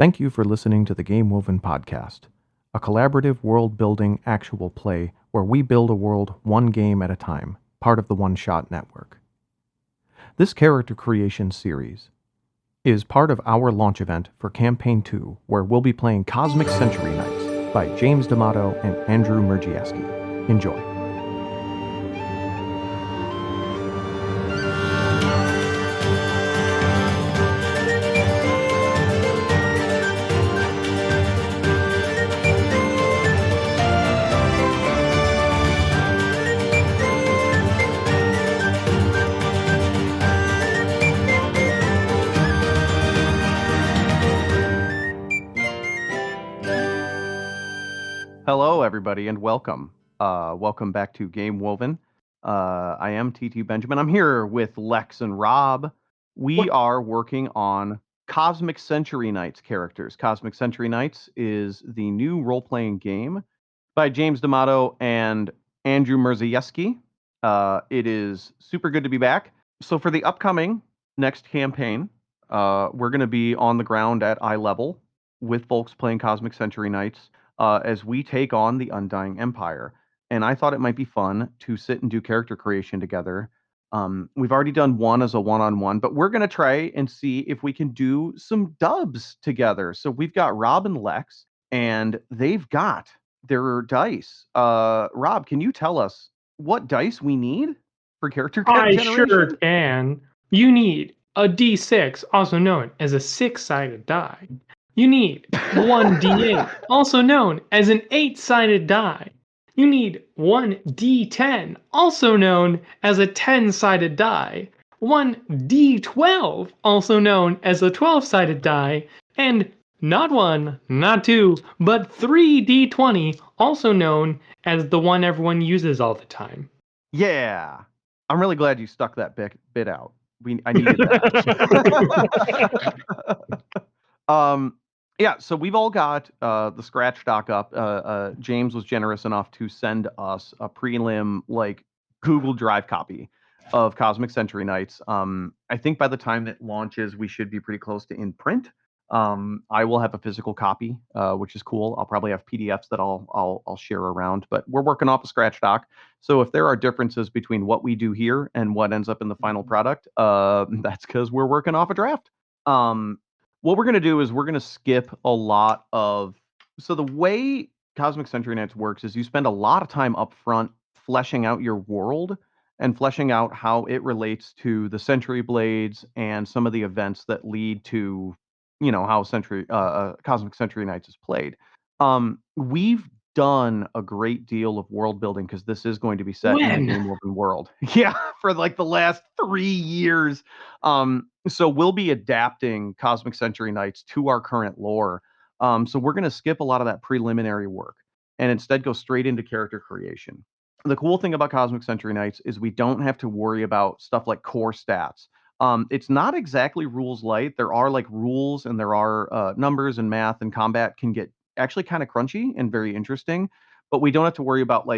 Thank you for listening to the Game Woven podcast, a collaborative world-building actual play where we build a world one game at a time, part of the One Shot Network. This character creation series is part of our launch event for Campaign 2, where we'll be playing Cosmic Century Knights by James D'Amato and Andrew Murgiewski. Enjoy. Hello, everybody, and welcome. Welcome back to Game Woven. I am TT Benjamin. I'm here with Lex and Rob. We are working on Cosmic Century Knights characters. Cosmic Century Knights is the new role-playing game by James D'Amato and Andrew Murgiewski. It is super good to be back. So for the upcoming next campaign, we're going to be on the ground at eye level with folks playing Cosmic Century Knights as we take on the Undying Empire. And I thought it might be fun to sit and do character creation together. We've already done one as a one-on-one, but we're going to try and see if we can do some dubs together. So we've got Rob and Lex, and they've got their dice. Rob, can you tell us what dice we need for character generation? I sure can. You need a D6, also known as a six-sided die. You need one D8, also known as an eight-sided die. You need one D10, also known as a 10-sided die. One D12, also known as a 12-sided die. And not one, not two, but three D20, also known as the one everyone uses all the time. Yeah. I'm really glad you stuck that bit out. I needed that. Yeah, so we've all got the scratch doc up. James was generous enough to send us a prelim, Google Drive copy of Cosmic Century Knights. I think by the time it launches, we should be pretty close to in print. I will have a physical copy, which is cool. I'll probably have PDFs that I'll share around, but we're working off a scratch doc. So if there are differences between what we do here and what ends up in the final product, that's because we're working off a draft. What we're going to do is we're going to skip a lot of... So the way Cosmic Century Knights works is you spend a lot of time up front fleshing out your world and fleshing out how it relates to the Century Blades and some of the events that lead to, how Cosmic Century Knights is played. We've done a great deal of world building because this is going to be set in the Game Woven world. Yeah, for the last 3 years. So we'll be adapting Cosmic Century Knights to our current lore. So we're going to skip a lot of that preliminary work and instead go straight into character creation. The cool thing about Cosmic Century Knights is we don't have to worry about stuff like core stats. It's not exactly rules light. There are rules and there are numbers and math, and combat can get actually kind of crunchy and very interesting, but we don't have to worry about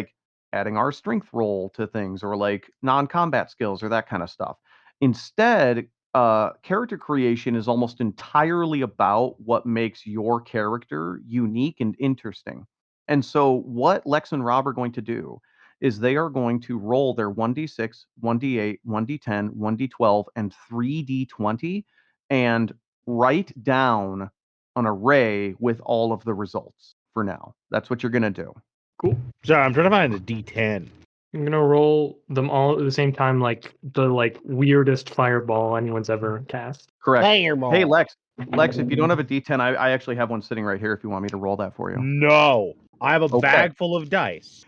adding our strength roll to things or non-combat skills or that kind of stuff. Instead, character creation is almost entirely about what makes your character unique and interesting. And so what Lex and Rob are going to do is they are going to roll their 1d6, 1d8, 1d10, 1d12, and 3d20 and write down an array with all of the results for now. That's what you're going to do. Cool. Sorry, I'm trying to find a D10. I'm going to roll them all at the same time, like the weirdest fireball anyone's ever cast. Correct. Fireball. Hey, Lex, if you don't have a D10, I actually have one sitting right here if you want me to roll that for you. No. I have a bag full of dice.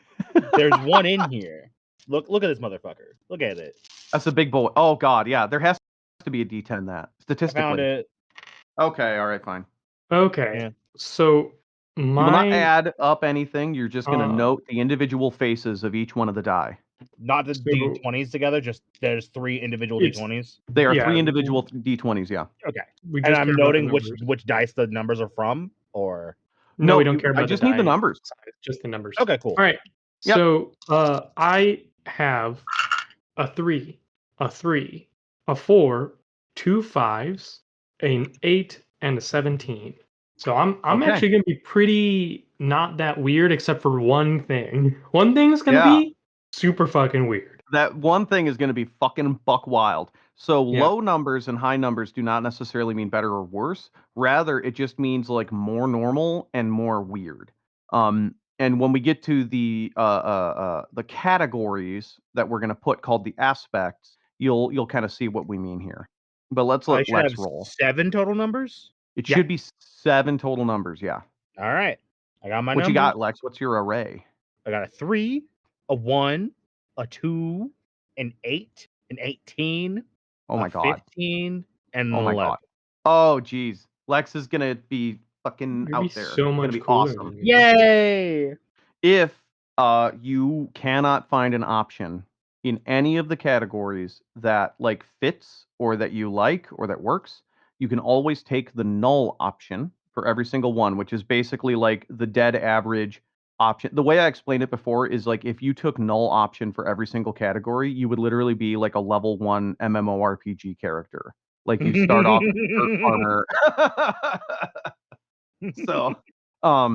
There's one in here. Look at this motherfucker. Look at it. That's a big boy. Oh, God, yeah. There has to be a D10 that, statistically. I found it. Okay, all right, fine. Okay, yeah. So you will not add up anything. You're just going to note the individual faces of each one of the die. Not the D20s together, just there's 3 individual D20s? They are 3 individual D20s, yeah. Okay. And I'm noting which dice the numbers are from, or... No, we don't care about I just need the numbers. Just the numbers. Okay, cool. All right. Yep. So I have a 3, a 3, a 4, 2 5s, an 8, and a 17. So I'm Okay. actually gonna be pretty not that weird, except for one thing. One thing's gonna Yeah. be super fucking weird. That one thing is going to be fucking buck wild. So Yeah. low numbers and high numbers do not necessarily mean better or worse. Rather, it just means like more normal and more weird. And when we get to the categories that we're going to put called the aspects, you'll kind of see what we mean here. But let's I let should have Lex roll. 7 total numbers. It Yeah. should be 7 total numbers. Yeah. All right, I got my What you numbers. got, Lex? What's your array? I got a 3, a 1, a 2, an 8, an 18, Oh a my god. 15, and an Oh my 11. god. Oh geez. Lex is gonna be fucking You'll be out there. so It's gonna much be cooler awesome. than me. Yay! If you cannot find an option in any of the categories that like fits or that you like or that works, you can always take the null option for every single one, which is basically like the dead average option. The way I explained it before is like if you took null option for every single category, you would literally be like a level 1 MMORPG character. Like you start off as a farmer. So, all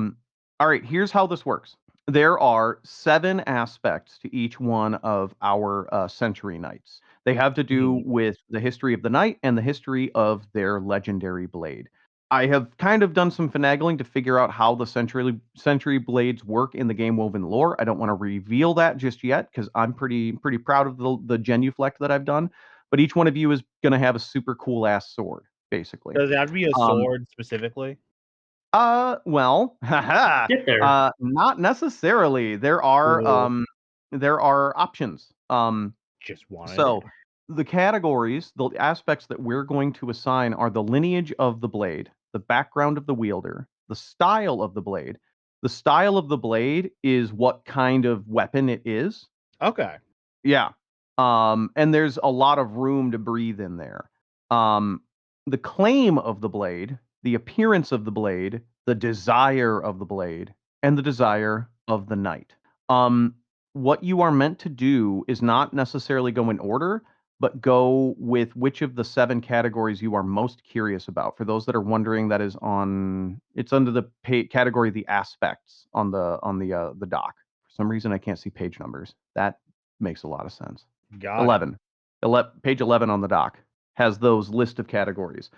right, here's how this works. There are 7 aspects to each one of our century knights. They have to do with the history of the knight and the history of their legendary blade. I have kind of done some finagling to figure out how the century blades work in the game Woven lore. I don't want to reveal that just yet because I'm pretty proud of the genuflect that I've done. But each one of you is going to have a super cool ass sword, basically. Does it have to be a Um, sword specifically? well, haha, Get there. not necessarily. Cool. There are options. Just wanted So it. the categories, the aspects that we're going to assign are the lineage of the blade, the background of the wielder, the style of the blade. The style of the blade is what kind of weapon it is. Okay. Yeah. And there's a lot of room to breathe in there. Um, the claim of the blade, the appearance of the blade, the desire of the blade, and the desire of the knight. Um, what you are meant to do is not necessarily go in order, but go with which of the 7 categories you are most curious about. For those that are wondering, that is it's under the category the aspects on the doc. For some reason, I can't see page numbers. That makes a lot of sense. Got it. 11. Page 11 on the doc has those list of categories.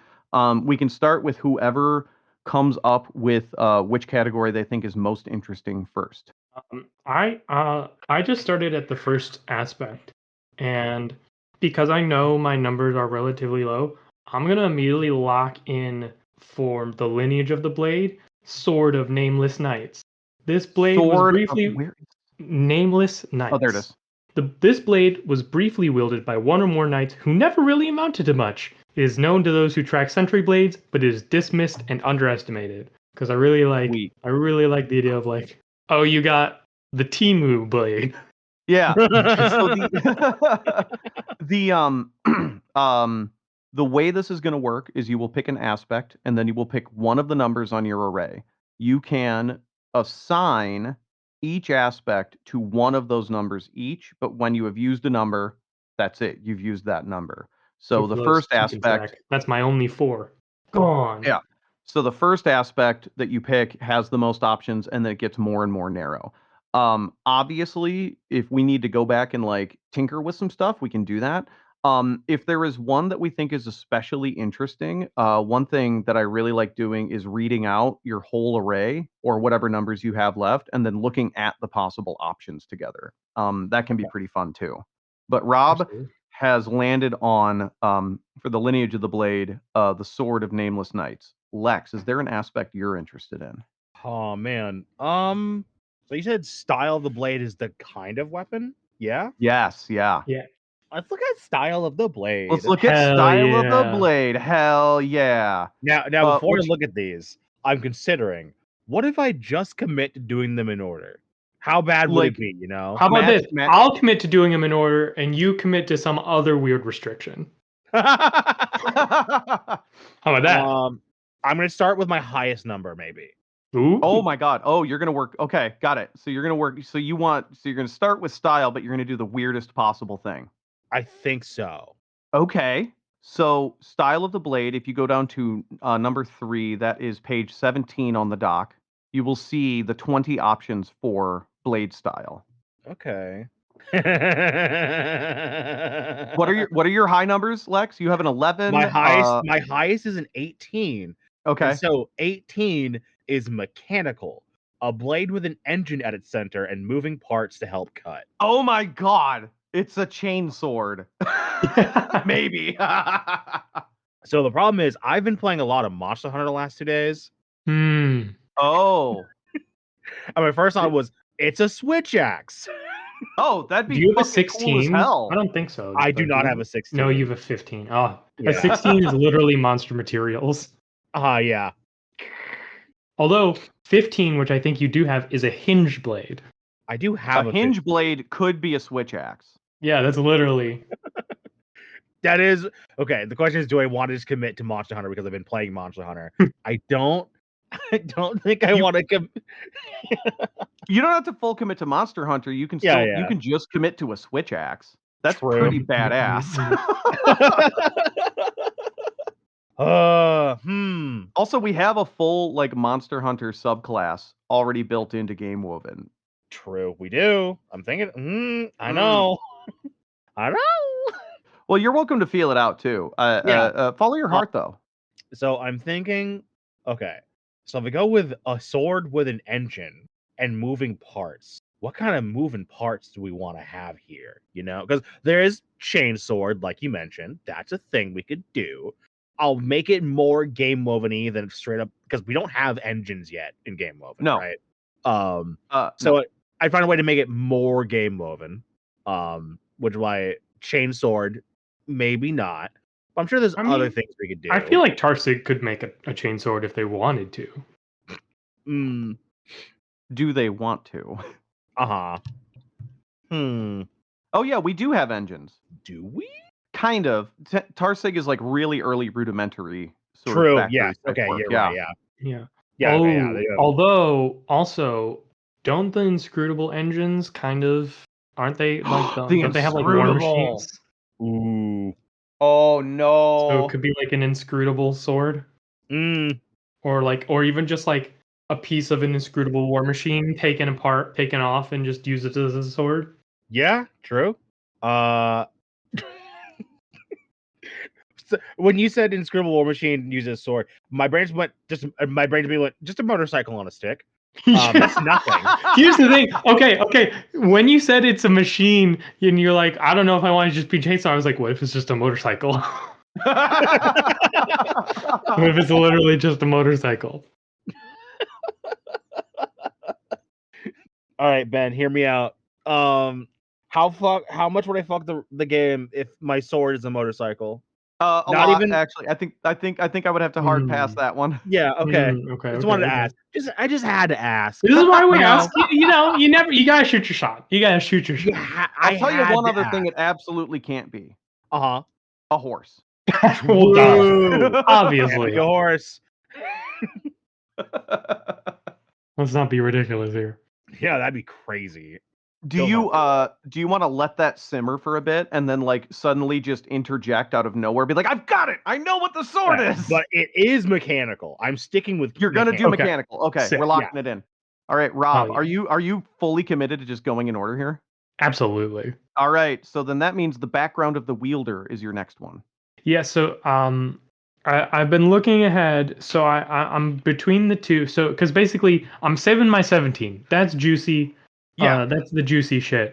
We can start with whoever comes up with which category they think is most interesting first. I just started at the first aspect, and because I know my numbers are relatively low, I'm gonna immediately lock in for the lineage of the blade, Sword of Nameless Knights. This blade was Sword of briefly where? Nameless Oh, there it Knights. is. This blade was briefly wielded by one or more knights who never really amounted to much. It is known to those who track sentry blades, but is dismissed and underestimated. Because I really Sweet. like the idea of like, oh, you got the Timu blade. Yeah. So the the way this is going to work is you will pick an aspect and then you will pick one of the numbers on your array. You can assign each aspect to one of those numbers each, but when you have used a number, that's it. You've used that number. So So for the those first keeping aspect, track, that's my only 4. Gone. yeah. So the first aspect that you pick has the most options, and then it gets more and more narrow. Obviously, if we need to go back and like tinker with some stuff, we can do that. If there is one that we think is especially interesting, one thing that I really like doing is reading out your whole array or whatever numbers you have left, and then looking at the possible options together. That can be pretty fun too. But Rob Absolutely. has landed on for the lineage of the blade, the sword of nameless knights. Lex, is there an aspect you're interested in? Oh man. So you said style of the blade is the kind of weapon? Yeah? Yes, yeah. Yeah. Let's look at style of the Let's blade. look at Hell style of the yeah. blade. Hell yeah. Now before I Which look at these, I'm considering what if I just commit to doing them in order? How bad would it like be, you know? How about this? Matt I'll commit to doing them in order, and you commit to some other weird restriction. How about that? I'm gonna start with my highest number, maybe. Ooh. Oh my god. Oh, you're gonna work. Okay, got it. So you're gonna work. So you're gonna start with style, but you're gonna do the weirdest possible thing. I think so. Okay. So, style of the blade, if you go down to number 3, that is page 17 on the dock, you will see the 20 options for blade style. Okay. What are your high numbers, Lex? You have an 11. My highest is an 18. Okay. And so 18 is mechanical. A blade with an engine at its center and moving parts to help cut. Oh my god. It's a chain sword. Maybe. So the problem is I've been playing a lot of Monster Hunter the last 2 days. Oh. And my first thought was, it's a switch axe. Oh, that'd Do be you have a fucking cool as 16? hell. I don't think so. I do not have a 16. No, you have a 15. Oh, Yeah. a 16 is literally monster materials. Yeah. Although 15, which I think you do have, is a hinge blade. I do have a hinge blade could be a switch axe. Yeah, that's literally. That is okay. The question is, do I want to just commit to Monster Hunter because I've been playing Monster Hunter? I don't think I want to You don't have to full commit to Monster Hunter. You can still you can just commit to a switch axe. That's pretty badass. Also, we have a full like Monster Hunter subclass already built into Game Woven. True, we do. I'm thinking. I know. I know. Well, you're welcome to feel it out too. Follow your heart, though. So I'm thinking, okay. So if we go with a sword with an engine and moving parts, what kind of moving parts do we want to have here? You know, because there is chain sword, like you mentioned. That's a thing we could do. I'll make it more Game Woven-y than straight up, because we don't have engines yet in Game Woven, right? So I'd find a way to make it more Game Woven, which is why chain sword, maybe not. But I'm sure there's other things we could do. I feel like Tarsig could make a chainsword if they wanted to. Do they want to? Oh yeah, we do have engines. Do we? Kind of. Tarsig is like really early rudimentary. True. Yes. Okay. You're right. Yeah. Yeah. Although, also, don't the inscrutable engines kind of, aren't they like don't they have like war machines? Ooh. Oh no. So it could be like an inscrutable sword. Or even just like a piece of an inscrutable war machine taken apart, taken off, and just use it as a sword. Yeah, true. So when you said inscrutable war machine use a sword, my brain went just a motorcycle on a stick. That's nothing. Here's the thing. Okay. When you said it's a machine and you're like, I don't know if I want to just be chainsaw, I was like, what if it's just a motorcycle? What if it's literally just a motorcycle? All right, Ben, hear me out. How much would I fuck the game if my sword is a motorcycle? Actually. I think I would have to hard pass that one. Yeah. Okay. Just wanted to ask. I just had to ask. This is why we ask. You gotta shoot your shot. You gotta shoot your shot. I'll tell you one other thing. It absolutely can't be. A horse. Well, obviously, a horse. Let's not be ridiculous here. Yeah, that'd be crazy. Do you want to let that simmer for a bit and then like suddenly just interject out of nowhere, be like, I've got it, I know what the sword is. But it is mechanical. I'm sticking with. You're gonna do mechanical. Okay, we're locking it in. All right, Rob, are you fully committed to just going in order here? Absolutely. All right, so then that means the background of the wielder is your next one. Yeah. So I've been looking ahead, so I'm between the two. So because basically I'm saving my 17. That's juicy. Yeah, that's the juicy shit.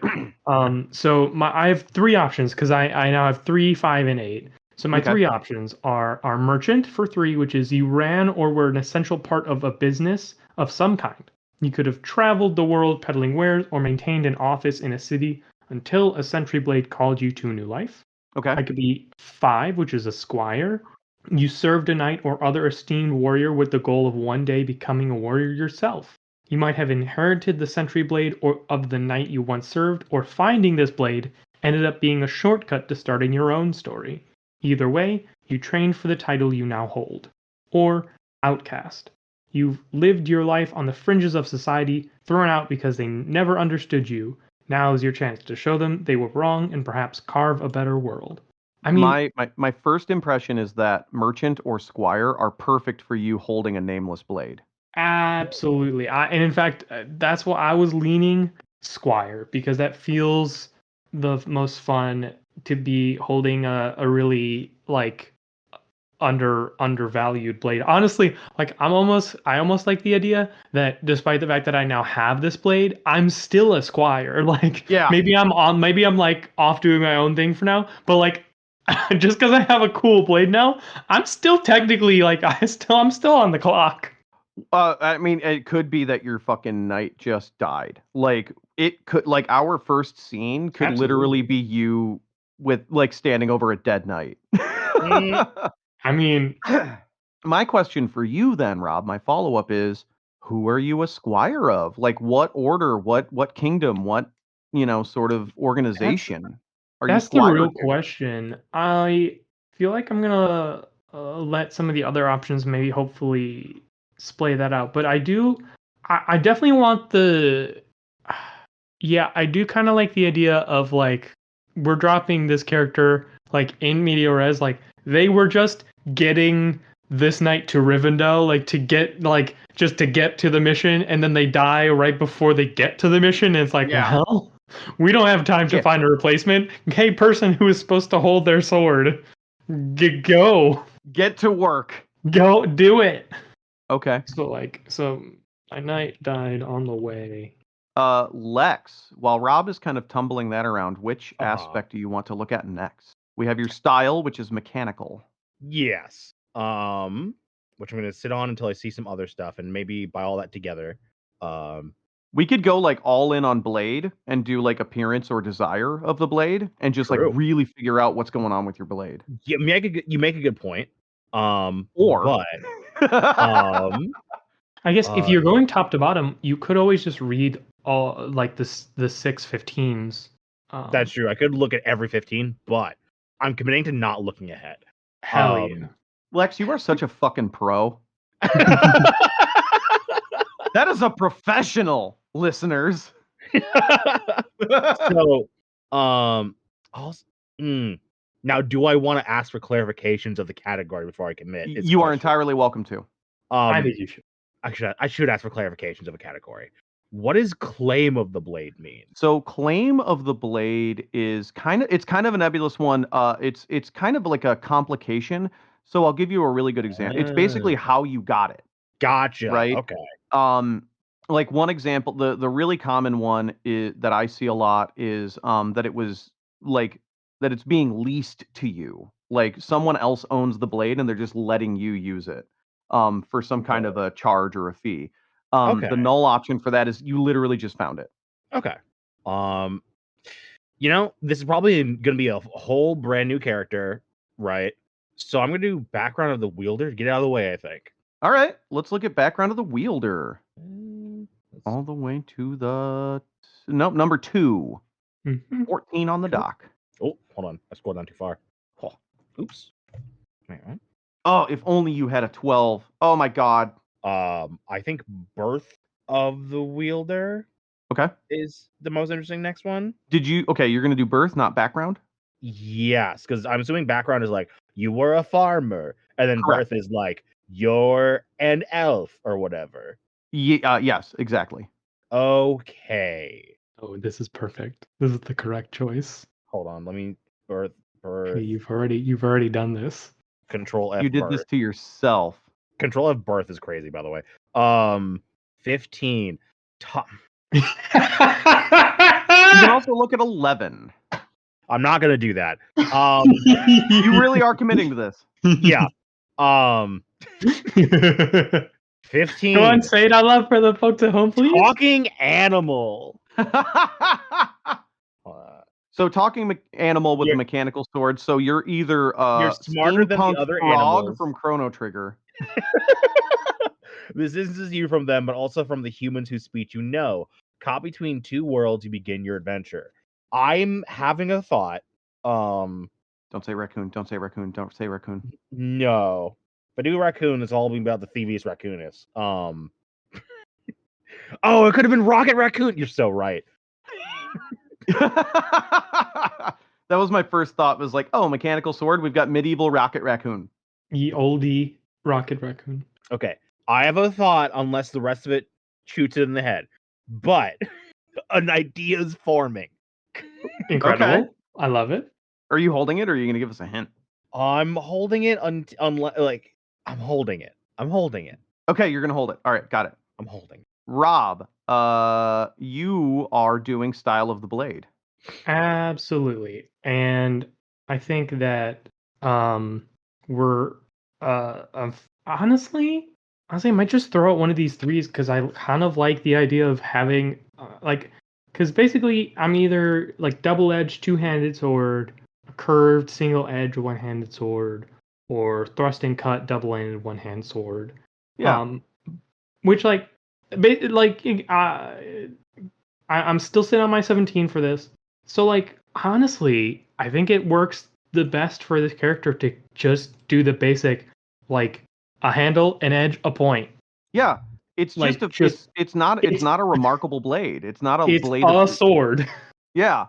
So I have 3 options because I now have 3, 5, and 8. So my 3 options are merchant for 3, which is you ran or were an essential part of a business of some kind. You could have traveled the world peddling wares or maintained an office in a city until a sentry blade called you to a new life. Okay. I could be 5, which is a squire. You served a knight or other esteemed warrior with the goal of one day becoming a warrior yourself. You might have inherited the sentry blade of the knight you once served, or finding this blade ended up being a shortcut to starting your own story. Either way, you trained for the title you now hold. Or outcast. You've lived your life on the fringes of society, thrown out because they never understood you. Now is your chance to show them they were wrong and perhaps carve a better world. I mean, my first impression is that merchant or squire are perfect for you holding a nameless blade. absolutely. And in fact, that's what I was leaning Squire because that feels the most fun to be holding a really like undervalued blade. Honestly, like I almost like the idea that despite the fact that I now have this blade, I'm still a squire. Like Yeah. maybe I'm like off doing my own thing for now, but like just because I have a cool blade now, I'm still technically like I'm still on the clock. I mean, it could be that your fucking knight just died. Like it could, like our first scene could literally Absolutely. be you with like standing over a dead knight. Mm, I mean, My question for you then, Rob, my follow-up is, who are you a squire of? Like what order, what kingdom, what, sort of that's organization are you that's the squire real to? question. I feel like I'm gonna let some of the other options maybe hopefully splay that out. But I definitely want the, yeah, I do kind of like the idea of like we're dropping this character like in media res, like they were just getting this night to Rivendell, like to get like just to get to the mission, and then they die right before they get to the mission. And it's like, Yeah. well, we don't have time to Yeah. find a replacement. Hey, person who is supposed to hold their sword, go, Get to work. go, do it. Okay. So my knight died on the way. Lex, while Rob is kind of tumbling that around, which uh-huh. aspect do you want to look at next? We have your style, which is mechanical. Yes. Which I'm gonna sit on until I see some other stuff, and maybe buy all that together. Um, We could go like all in on blade and do like appearance or desire of the blade and just like True. really figure out what's going on with your blade. You make a good point. Or But um, I guess if you're yeah, going top to bottom, you could always just read all like the 615s. that's true. I could look at every 15, but I'm committing to not looking ahead. Hell yeah. Um, Lex, you are such a fucking pro. That is a professional, listeners. so, also, now, do I want to ask for clarifications of the category before I commit? Is the You are question. entirely welcome to. I Um, think you should. I should ask for clarifications of a category. What does claim of the blade mean? So claim of the blade is it's kind of a nebulous one. It's kind of like a complication. So I'll give you a really good example. It's basically Ah, how you got it, gotcha. right? Okay. Um, like one example, the really common one is that I see a lot is that it was like that it's being leased to you. Like someone else owns the blade and they're just letting you use it for some kind of Whoa. a charge or a fee. Okay. The null option for that is you literally just found it. Okay. Um, this is probably going to be a whole brand new character, right? So I'm going to do background of the wielder to get it out of the way, I think. All right, let's look at background of the wielder. Let's All the way to the nope, number 2. Mhm. 14 on the Cool. dock. Oh, hold on. I scrolled down too far. Oh. Oops. Wait, what? Oh, if only you had a 12. Oh my god. I think Birth of the Wielder Okay. is the most interesting next one. Okay, you're gonna do birth, not background? Yes, because I'm assuming background is like you were a farmer, and then Correct. birth is like you're an elf or whatever. Yes, exactly. Okay. Oh, this is perfect. This is the correct choice. Hold on, let me birth Okay, you've already done this. control F You did this birth. to yourself. Control F birth is crazy, by the way. 15. You can also look at 11. I'm not gonna do that. You really are committing to this. Yeah. 15. Go on, say it out loud for the folks at home, please. Talking animal. So talking animal with a You're- mechanical sword. So you're either You're smarter than the steampunk other frog animals. from Chrono Trigger. This distances you from them, but also from the humans whose speech you know. Caught between two worlds, you begin your adventure. I'm having a thought. Don't say raccoon. Don't say raccoon. Don't say raccoon. No. If I do raccoon, it's all about the thievius raccoonus. Oh, it could have been Rocket Raccoon. You're so right. That was my first thought. Was like, oh, mechanical sword. We've got medieval rocket raccoon. Ye oldie rocket raccoon. Okay, I have a thought, unless the rest of it shoots it in the head. But an idea is forming. Incredible. Okay. I love it. Are you holding it, or are you going to give us a hint? I'm holding it like I'm holding it. I'm holding it. Okay, you're going to hold it. All right, got it. I'm holding it. Rob, you are doing style of the blade. Absolutely. And I think that we're honestly I might just throw out one of these threes because I kind of like the idea of having because basically I'm either like double-edged two-handed sword, a curved single-edged one-handed sword, or thrust and cut double-handed one-hand sword. Yeah. Which I'm still sitting on my 17 for this. So like honestly, I think it works the best for this character to just do the basic like a handle, an edge, a point. Yeah. It's Like, it's not a remarkable blade. It's not a It's blade a of sword. Yeah.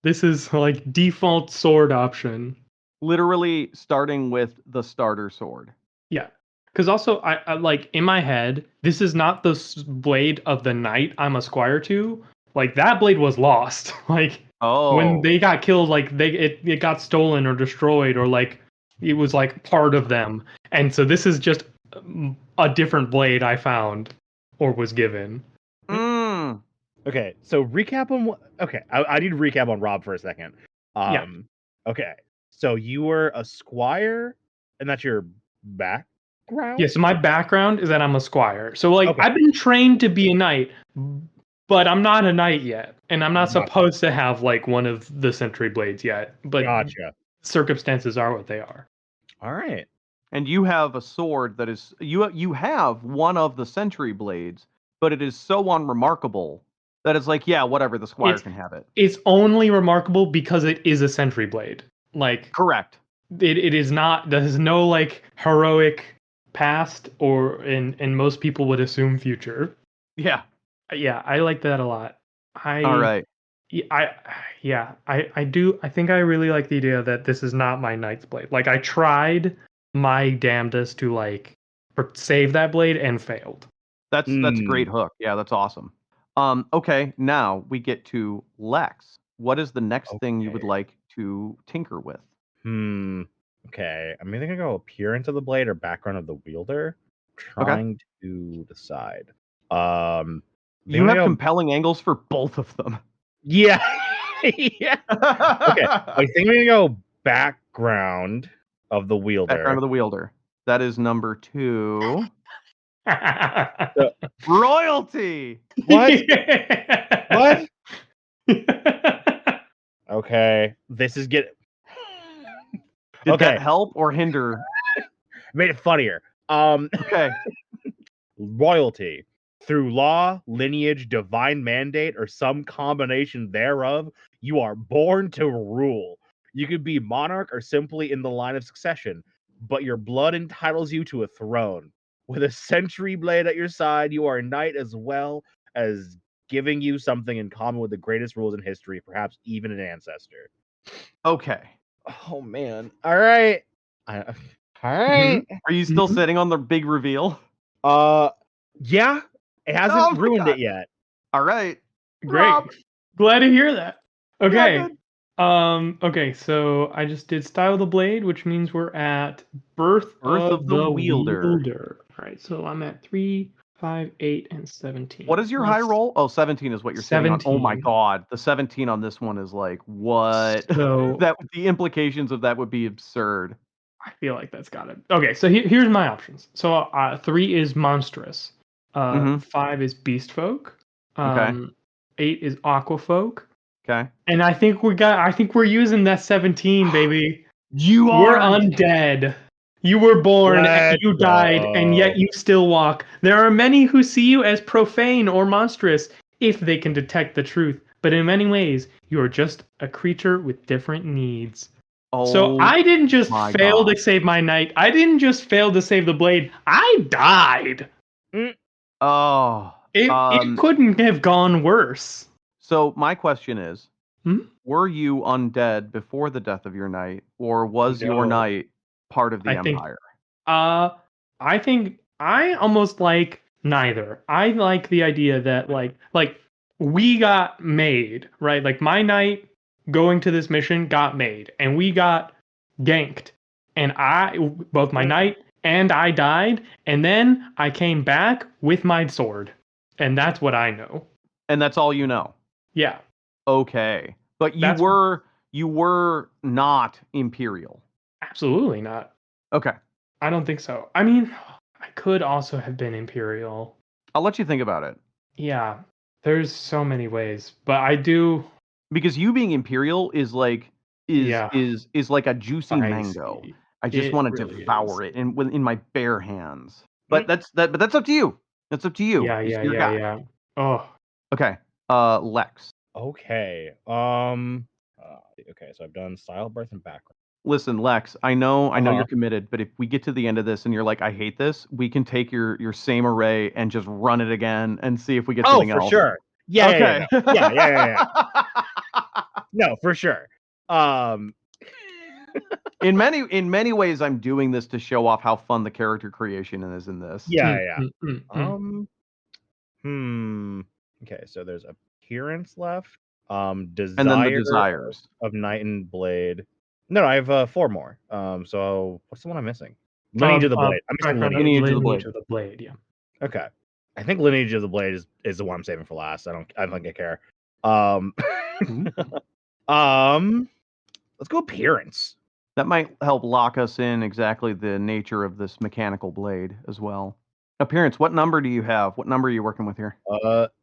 This is like default sword option. Literally starting with the starter sword. Yeah. Because also, I like in my head, this is not the blade of the knight I'm a squire to. Like that blade was lost. Like when Oh. they got killed, like it got stolen or destroyed, or like it was like part of them. And so this is just a different blade I found or was given. Mm. Okay, so recap on what. Okay, I need to recap on Rob for a second. Yeah. Okay, so you were a squire, and that's your background. Yeah, so my background is that I'm a squire. So like Okay. I've been trained to be a knight, but I'm not a knight yet. And I'm not Gotcha. supposed to have like one of the sentry blades yet. But Gotcha. circumstances are what they are. All right. And you have a sword that is you have one of the sentry blades, but it is so unremarkable that it's like, yeah, whatever, the squire can have it. It's only remarkable because it is a sentry blade. Like Correct. it is not, there's no like heroic past or and most people would assume future. Yeah. Yeah, I like that a lot. All right. I do. I think I really like the idea that this is not my knight's blade. Like I tried my damnedest to like save that blade and failed. That's a great hook. Yeah, that's awesome. Okay, now we get to Lex. What is the next thing you would Okay. like to tinker with? Okay. I'm either gonna go appearance of the blade or background of the wielder. Trying to decide. You have compelling angles for both of them. Yeah. Yeah. Okay. I think we're gonna go background of the wielder. Background of the wielder. That is number 2. Royalty. What? What? Okay. This is Did that help or hinder? Made it funnier. Okay. Royalty. Through law, lineage, divine mandate, or some combination thereof, you are born to rule. You could be monarch or simply in the line of succession, but your blood entitles you to a throne. With a sentry blade at your side, you are a knight as well as giving you something in common with the greatest rules in history, perhaps even an ancestor. Okay. Oh man. All right. All right. Are you still sitting on the big reveal? Yeah. It hasn't ruined it yet. All right. Great. Rob. Glad to hear that. Okay. Yeah, Okay, so I just did style of the blade, which means we're at birth of the wielder. All right, so I'm at 3, 5, 8, and 17. What is your high roll? Oh, 17 is what you're sitting on. Oh my 17. god. The 17 on this one is like, what? So The implications of that would be absurd. I feel like that's got it. Okay, so here's my options. So 3 is monstrous. 5 is beast folk. Okay. 8 is aqua folk. Okay. And I think we're using that 17, baby. We're undead. You were born and you died, and yet you still walk. There are many who see you as profane or monstrous if they can detect the truth. But in many ways, you are just a creature with different needs. So I didn't just fail to save my knight. I didn't just fail to save the blade. I died. Oh. It couldn't have gone worse. So my question is, Were you undead before the death of your knight, or was your No. knight part of the I think Empire? I think I almost like neither. I like the idea that like we got made, right? Like my knight going to this mission got made and we got ganked. And both my knight and I died, and then I came back with my sword. And that's what I know. And that's all you know. Yeah. Okay. But you That's were not Imperial. absolutely not. Okay. I don't think so. I mean, I could also have been Imperial. I'll let you think about it. Yeah. There's so many ways, but I do. Because you being Imperial is like Yeah. is like a juicy mango. Spicy. I just It want to really devour is. it in my bare hands. But Mm. but that's up to you. That's up to you. Yeah, It's yeah, your yeah, guy. yeah. Oh, Okay. Lex. Okay. Okay, so I've done style, birth, and background. Listen, Lex, I know Uh-huh. you're committed, but if we get to the end of this and you're like, I hate this, we can take your same array and just run it again and see if we get Oh, something for else. sure. Yeah, Okay. yeah. No, for sure. In many ways, I'm doing this to show off how fun the character creation is in this. Yeah. mm. Okay, so there's appearance left. And then the Desire desires. of Knight and Blade. No, I have 4 more. So what's the one I'm missing? Lineage of the Blade. I'm missing Background, Lineage. Lineage of the Blade. Lineage of the Blade, yeah. Okay. I think Lineage of the Blade is the one I'm saving for last. I don't think I care. Um let's go appearance. That might help lock us in exactly the nature of this mechanical blade as well. Appearance, what number do you have? What number are you working with here?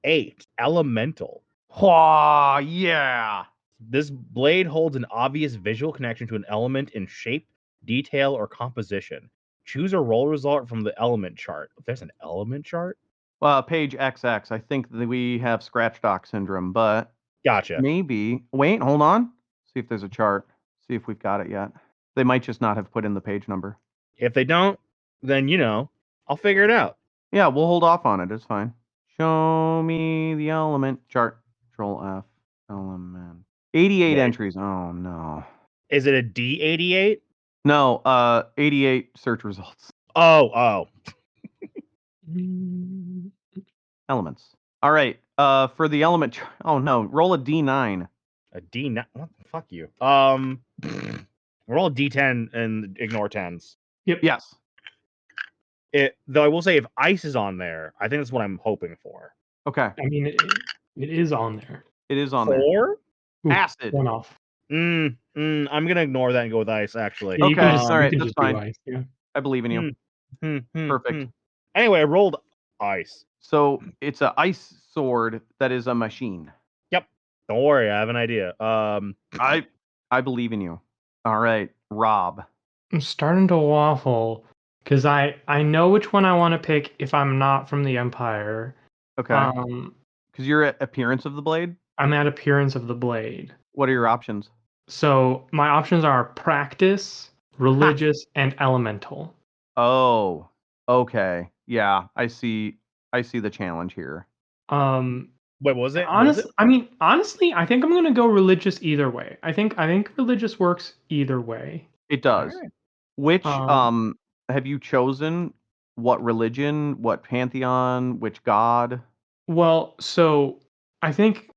8. Elemental. Whoa, yeah. This blade holds an obvious visual connection to an element in shape, detail, or composition. Choose a roll result from the element chart. There's an element chart? Page XX. I think that we have scratch dock syndrome, but Gotcha. maybe. Wait, hold on. See if there's a chart. See if we've got it yet. They might just not have put in the page number. If they don't, then I'll figure it out. Yeah, we'll hold off on it. It's fine. Show me the element chart. Control F. Element. 88 Wait. entries. Oh no. Is it a D88? No, 88 search results. Oh. Elements. All right. For the element chart. Oh no. Roll a D9. A D9? What? Fuck you. Roll a D10 and ignore 10s. Yes. Though I will say, if ice is on there, I think that's what I'm hoping for. Okay. I mean, it is on there. It is on there. 4? Ooh, Acid. One off. I'm gonna ignore that and go with ice. Actually. Yeah, you can Okay, just, all right, you can that's just do fine. ice, yeah. I believe in you. Perfect. Anyway, I rolled ice. So it's a ice sword that is a machine. Yep. Don't worry, I have an idea. I believe in you. All right, Rob. I'm starting to waffle because I know which one I want to pick if I'm not from the Empire. Okay. Because you're at appearance of the blade. I'm at appearance of the blade. What are your options? So my options are practice, religious, and elemental. Oh, okay. Yeah, I see the challenge here. Wait, what was it? Honestly, I think I'm gonna go religious either way. I think religious works either way. It does. Alright. Which have you chosen? What religion? What pantheon? Which god? Well, so I think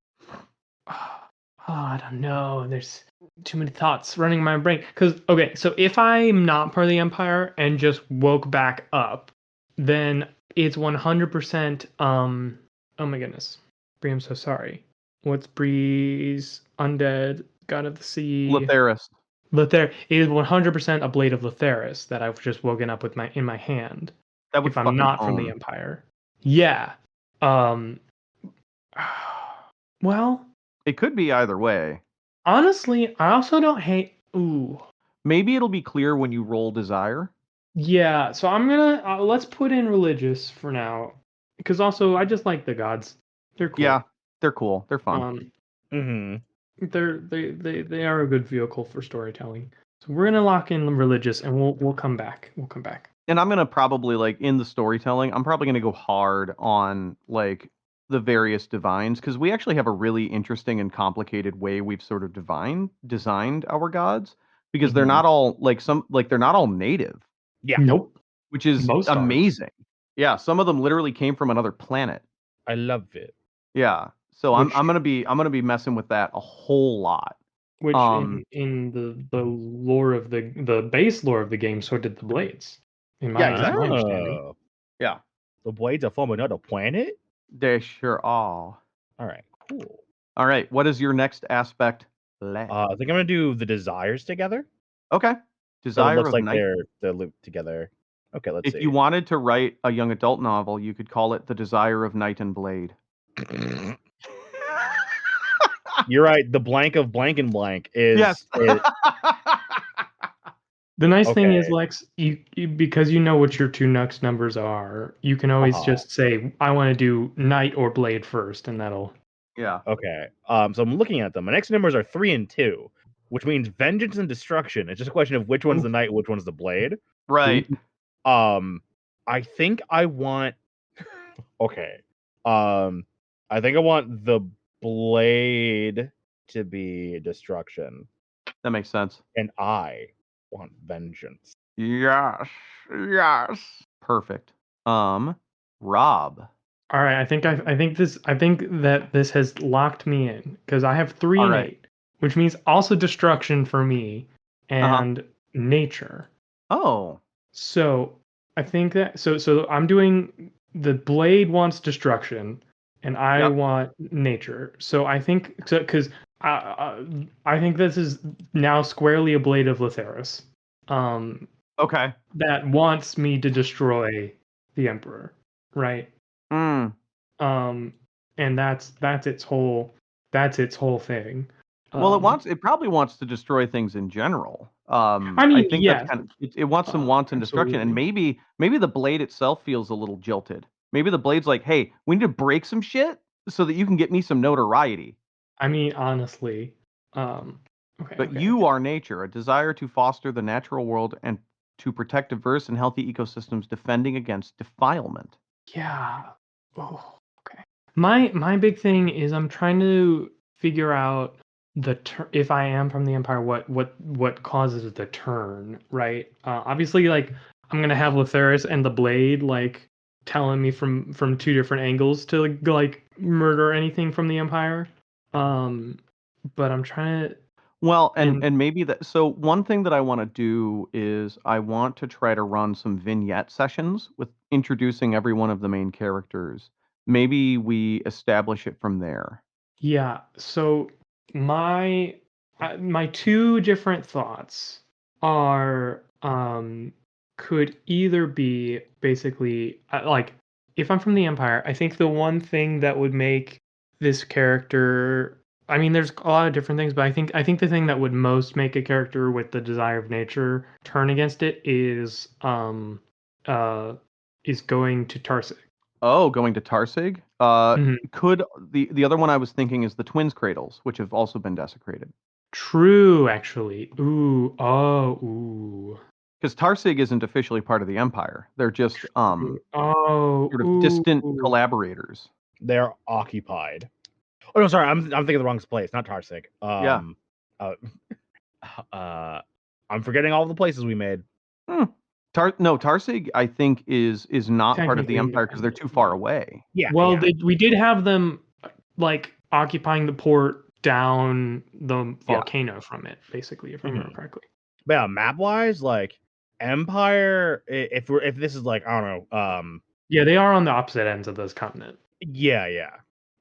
I don't know. There's too many thoughts running in my brain. Okay, so if I'm not part of the Empire and just woke back up, then it's 100%. Oh my goodness, Bree, I'm so sorry. What's Bree's undead god of the sea? Letheris. It is 100% a blade of Letheris that I've just woken up with in my hand. That would if I'm fucking not from the own. Empire. Yeah. Well, It could be either way. honestly, I also don't hate. Ooh. Maybe it'll be clear when you roll desire. Yeah, so I'm gonna let's put in religious for now, because also I just like the gods. They're cool. Yeah, they're cool. They're fun. They are a good vehicle for storytelling. So we're gonna lock in religious, and we'll come back. We'll come back. And I'm gonna probably in the storytelling, I'm probably gonna go hard on the various divines, because we actually have a really interesting and complicated way we've sort of designed our gods, because they're Mhm. not all they're not all native, Yeah, Nope. which is Most aren't. amazing. Yeah, some of them literally came from another planet. I love it. Yeah. So Which I'm gonna be messing with that a whole lot. which Um in the lore of the base lore of the game, so did the blades. In yeah, my exactly. understanding. Oh, Yeah. the blades are from another planet. They sure are. All right, cool. All right. What is your next aspect? Lex? I think I'm gonna do the desires together. Okay. So it Desire looks of like Night. they're looped together. Okay, let's If you see. wanted to write a young adult novel, you could call it The Desire of Night and Blade. You're right. The blank of blank and blank Yes. is The nice thing is, okay. Lex, you because you know what your two Nux numbers are, you can always Uh-huh. just say, I want to do Knight or Blade first, and that'll. Yeah. Okay. So I'm looking at them. My next numbers are 3 and 2, which means vengeance and destruction. It's just a question of which one's the knight, which one's the blade. Right. I think I want. Okay. I think I want the blade to be destruction, That makes sense. and I want vengeance. Yes. Yes. Perfect. Rob. All right, I think that this has locked me in because I have three All and right. eight, which means also destruction for me Uh-huh. and nature. Oh. So I think that so I'm doing the blade wants destruction, and I Yep. want nature. So I think because I think this is now squarely a blade of Letharis, Okay. that wants me to destroy the emperor, right? Mm. Um, and that's its whole thing. Well, Um, it probably wants to destroy things in general. I I mean, think that's yes, kind of it wants some wanton destruction, and absolutely. maybe the blade itself feels a little jilted. Maybe the blade's like, "Hey, we need to break some shit so that you can get me some notoriety." I mean, honestly, okay, But okay, you okay. are nature, a desire to foster the natural world and to protect diverse and healthy ecosystems, defending against defilement. Yeah. Oh, okay. My big thing is I'm trying to figure out if I am from the Empire, what causes the turn, right? Obviously, like I'm gonna have Lotharius and the Blade like telling me from two different angles to like murder anything from the Empire. Um, but I'm trying to Well, and and maybe that. So one thing that I want to do is I want to try to run some vignette sessions with introducing every one of the main characters. Maybe we establish it from there. yeah. So my my two different thoughts are could either be basically like if I'm from the Empire, I think the one thing that would make this character, I mean there's a lot of different things, but I think the thing that would most make a character with the desire of nature turn against it uh is going to Tarsig. Oh, going to Tarsig. Mhm. Could the other one I was thinking is the Twins Cradles, which have also been desecrated. True, actually. Ooh, oh, ooh. Because Tarsig isn't officially part of the Empire. They're just True. Oh, sort of distant ooh. collaborators. They're occupied. Oh no, sorry, I'm thinking the wrong place, not Tarsik. Yeah. Uh, I'm forgetting all the places we made. Hmm. Tarsig, I think, is not part of the Technically Empire because they're independent. too far away. Yeah, Well, yeah. we did have them like occupying the port down the Yeah. volcano from it, basically, if I remember Mhm. correctly. But yeah, map wise, like Empire, if this is like I don't know, Yeah, they are on the opposite ends of this continent. yeah.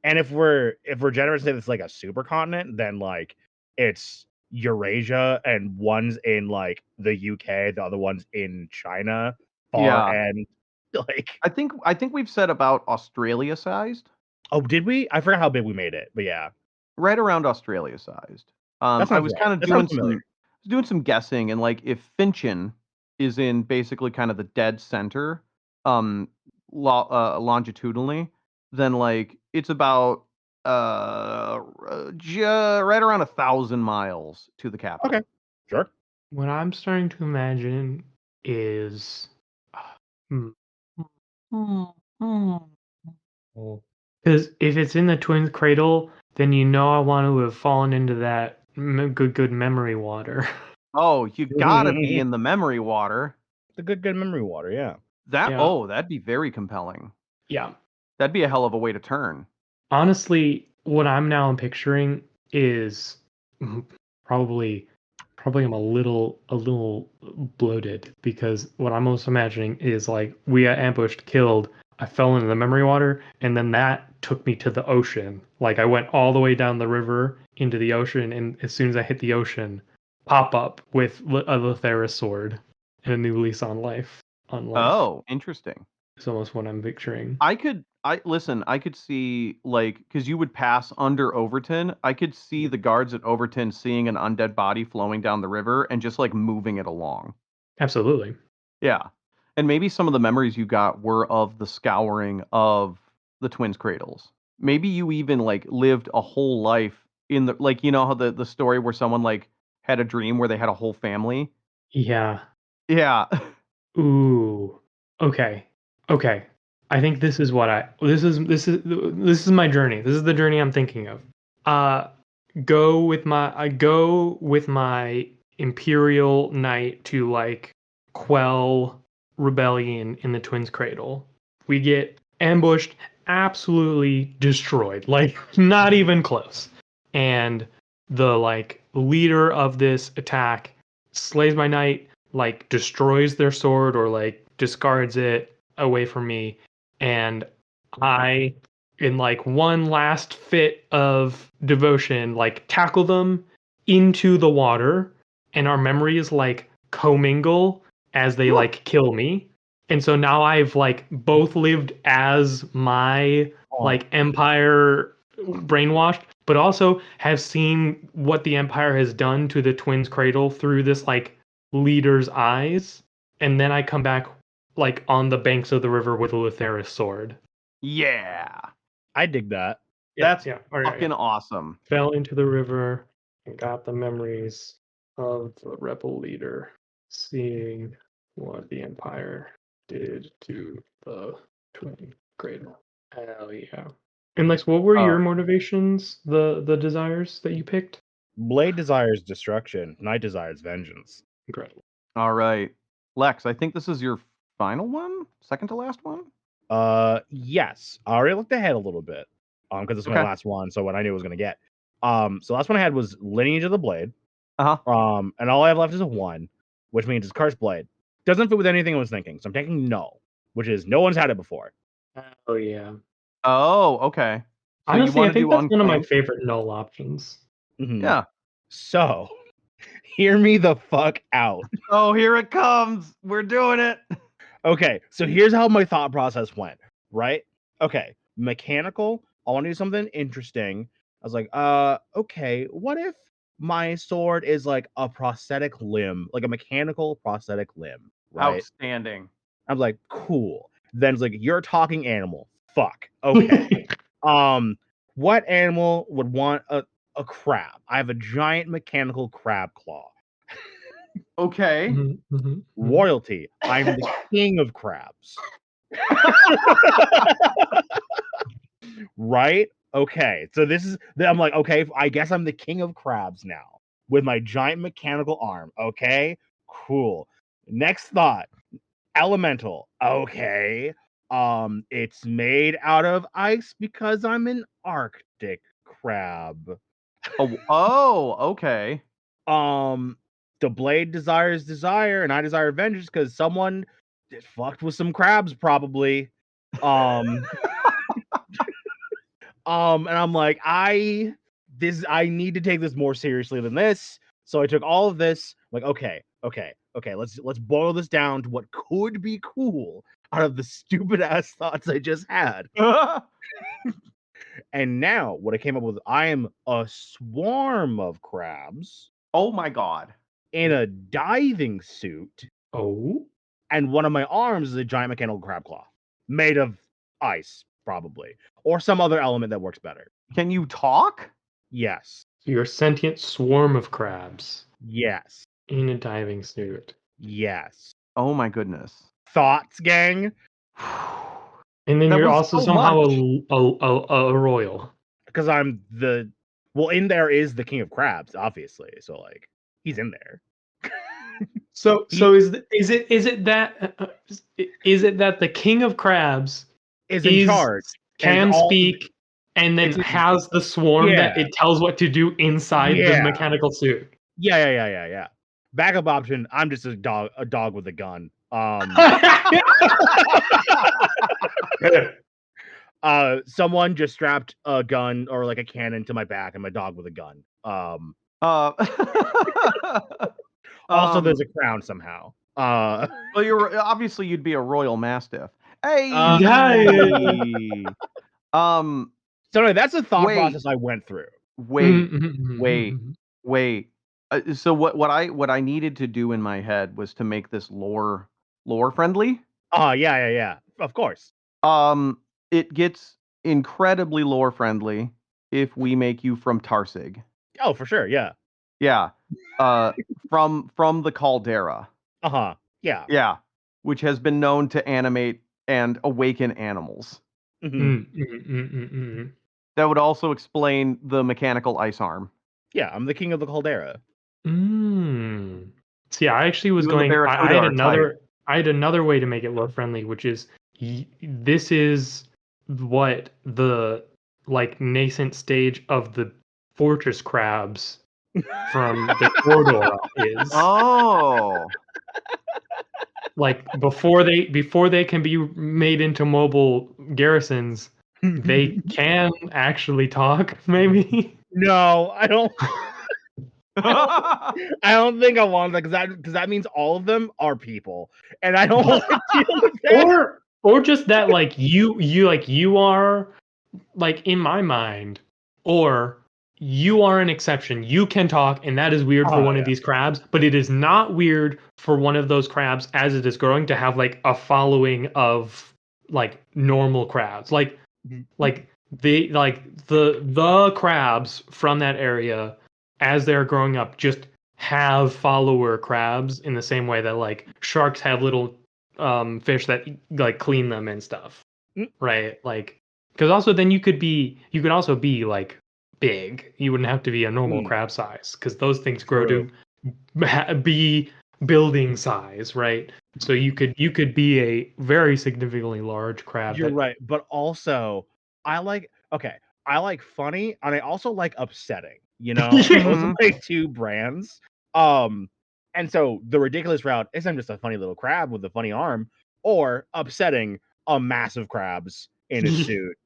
And if we're generous and say it's like a supercontinent, then like it's Eurasia and one's in like the UK, the other one's in China, far Yeah. end. Like, I think we've said about Australia sized, oh, did we? I forgot how big we made it, but yeah, right around Australia sized. that I sounds was right. kind of That sounds familiar. doing some guessing, and like if Finchen is in basically kind of the dead center, um, longitudinally, then like it's about right around 1,000 miles to the Okay, capital. sure. What I'm starting to imagine is, hmm, hmm, hmm. Because if it's in the twins' cradle, then I want to have fallen into that good memory water. Oh, you gotta be in the memory water. The good memory water, yeah. Yeah. That'd be very compelling. Yeah. That'd be a hell of a way to turn. Honestly, what I'm now picturing is probably I'm a little bloated because what I'm most imagining is like we got ambushed, killed, I fell into the memory water, and then that took me to the ocean. Like I went all the way down the river into the ocean, and as soon as I hit the ocean, pop up with a Lotharis sword and a new lease on life. On life. Oh, interesting. It's almost what I'm picturing. I could see, like, because you would pass under Overton. I could see the guards at Overton seeing an undead body flowing down the river and just like moving it along. Absolutely. Yeah. And maybe some of the memories you got were of the scouring of the twins' cradles. Maybe you even like lived a whole life in the, like, you know how the story where someone like had a dream where they had a whole family? Yeah. Yeah. Ooh. Okay. Okay. I think this is this is my journey. This is the journey I'm thinking of. Uh I go with my Imperial Knight to like quell rebellion in the Twins Cradle. We get ambushed, absolutely destroyed, like not even close. And the like leader of this attack slays my knight, like destroys their sword or like discards it away from me, and I, in like one last fit of devotion, like tackle them into the water, and our memories like commingle as they like kill me. And so now I've like both lived as my like empire brainwashed, but also have seen what the empire has done to the twins' cradle through this like leader's eyes. And then I come back like on the banks of the river with a Lotharis sword. Yeah. I dig that. That's All right, fucking awesome. Fell into the river and got the memories of the rebel leader, seeing what the Empire did to the twin cradle. Hell yeah. And Lex, what were your motivations, the desires that you picked? Blade desires destruction. Knight desires vengeance. Incredible. All right. Lex, I think this is your final one? Second to last one? Yes. I already looked ahead a little bit. Because it's my Okay. last one, so what I knew I was gonna get. So last one I had was Lineage of the Blade. Uh-huh. And all I have left is a 1, which means it's Cursed Blade. Doesn't fit with anything I was thinking, so I'm taking no, which is no one's had it before. Oh yeah. Oh, okay. So you Honestly, want I to think do that's one of my unclaimed? favorite null options. Mhm. Yeah. So, hear me the fuck out. Oh, here it comes. We're doing it. Okay, so here's how my thought process went, right? Okay, mechanical, I want to do something interesting. I was like, okay, what if my sword is like a prosthetic limb, like a mechanical prosthetic limb, right? Outstanding. I was like, cool. Then it's like, you're a talking animal. Fuck. Okay. What animal would want a crab? I have a giant mechanical crab claw. Okay. Royalty. I'm the king of crabs. Right? Okay. So this is, I'm like, okay, I guess I'm the king of crabs now with my giant mechanical arm. Okay. Cool. Next thought. Elemental. Okay. It's made out of ice because I'm an Arctic crab. Oh, okay. The blade desires desire, and I desire vengeance because someone fucked with some crabs, probably. And I'm like, I need to take this more seriously than this. So I took all of this, like, okay, let's boil this down to what could be cool out of the stupid ass thoughts I just had. And now what I came up with, I am a swarm of crabs Oh my god. in a diving suit, Oh. and one of my arms is a giant mechanical crab claw made of ice, probably, or some other element that works better. Can you talk? Yes. So you're a sentient swarm of crabs Yes. in a diving suit. Yes. Oh my goodness. Thoughts, gang? And then That you're was also so somehow much. a royal. Because I'm the in there is the king of crabs, obviously. So like he's in there. So He is it that is it that the king of crabs is in is charge, and it's can all speak and then it's his, has the swarm yeah, that it tells what to do inside the yeah, mechanical suit? yeah. Backup option. I'm just a dog with a gun. Someone just strapped a gun or like a cannon to my back and my dog with a gun. Uh, Also, there's a crown somehow. well, obviously you'd be a royal mastiff. Hey. Yeah. Um. So anyway, that's the thought Wait. process I went through. Wait. Wait. So what I needed to do in my head was to make this lore friendly. Yeah. Of course. It gets incredibly lore friendly if we make you from Tarsig. Oh, for sure. Yeah. Yeah. From the Caldera. Yeah. Yeah. Which has been known to animate and awaken animals. That would also explain the mechanical ice arm. Yeah, I'm the king of the caldera. See, I actually was You and the going. Barracuda are tight. I had another way to make it lore friendly, which is this is what the like nascent stage of the fortress crabs from the corridor is. Oh. Like before they can be made into mobile garrisons, they can actually talk. Maybe. No, I don't. I don't think I want that because that means all of them are people, and I don't want to deal with that. Or just that like you are like in my mind, or you are an exception. You can talk, and that is weird for Oh, one of yeah. these crabs, but it is not weird for one of those crabs as it is growing to have like a following of like normal crabs. Like the crabs from that area as they're growing up just have follower crabs in the same way that like sharks have little fish that like clean them and stuff, right? Like because also then you could also be like big. You wouldn't have to be a normal crab size because those things grow to be building size, right? So you could be a very significantly large crab. You're right, but also I like funny and I also like upsetting. You know, those are my two brands. And so the ridiculous route isn't just a funny little crab with a funny arm, or upsetting a massive crabs in a suit,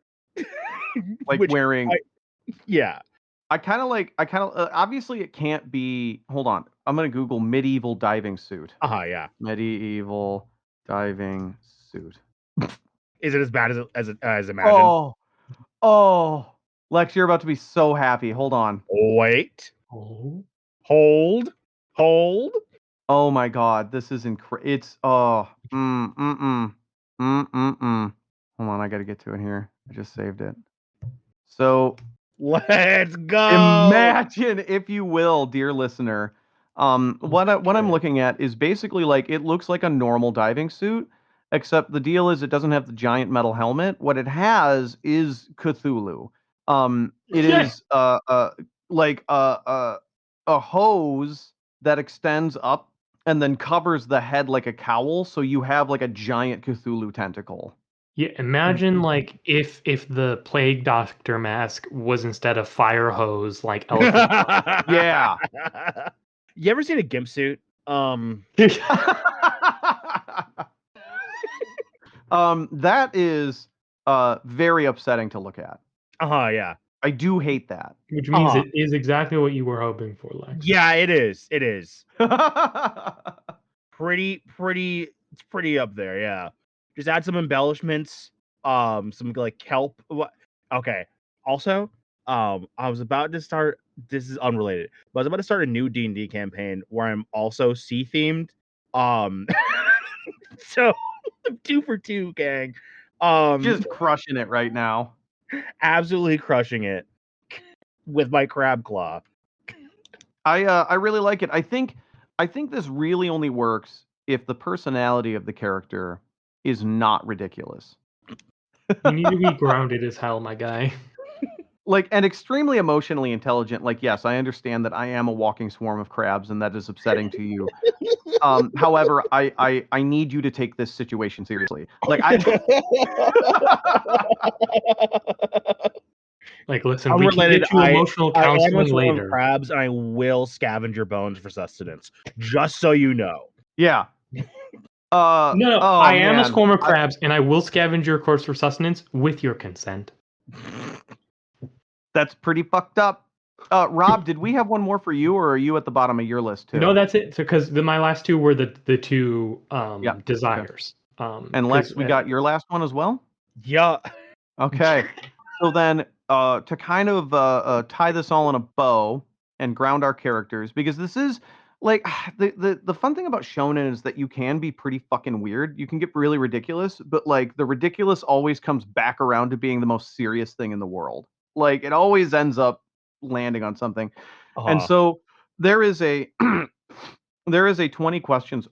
like wearing. Yeah. I kind of obviously it can't be. Hold on, I'm gonna Google medieval diving suit. Yeah. Medieval diving suit. Is it as bad as imagined? Oh, Lex, you're about to be so happy. Hold on. Wait. Hold. Oh my God, this is incredible. It's Hold on, I gotta get to it here. I just saved it. So let's go. Imagine, if you will, dear listener. What I'm looking at is basically like it looks like a normal diving suit, except the deal is it doesn't have the giant metal helmet. What it has is Cthulhu. It is like a hose that extends up and then covers the head like a cowl, so you have like a giant Cthulhu tentacle. Yeah, imagine like if the plague doctor mask was instead of fire hose like elephant. Yeah. You ever seen a gimp suit? That is very upsetting to look at. Yeah. I do hate that. Which means it is exactly what you were hoping for, Lex. Yeah, it is. It is. Pretty it's pretty up there, yeah. Just add some embellishments, some like kelp. Okay. Also, I was about to start, this is unrelated, but I was about to start a new D&D campaign where I'm also sea themed. So I'm 2 for 2, gang. Just crushing it right now. Absolutely crushing it with my crab claw. I really like it. I think this really only works if the personality of the character is not ridiculous. You need to be grounded as hell, my guy. Like, and extremely emotionally intelligent. Like, yes, I understand that I am a walking swarm of crabs, and that is upsetting to you. However, I need you to take this situation seriously. Like, Like, listen, we can Unrelated, get you emotional I am a counseling swarm of later. crabs, and I will scavenge your bones for sustenance. Just so you know. yeah. No, Oh I am a man, swarm of crabs, and I will scavenge your corpse for sustenance with your consent. that's pretty fucked up. Rob, did we have one more for you, or are you at the bottom of your list too? No, that's it. Because my last two were the two Yeah, okay. desires. And Lex, we got your last one as well? Yeah. Okay. So then, to kind of tie this all in a bow and ground our characters, because this is like the fun thing about shonen is that you can be pretty fucking weird. You can get really ridiculous, but like the ridiculous always comes back around to being the most serious thing in the world. Like it always ends up landing on something. And so there is a there is a 20 questions.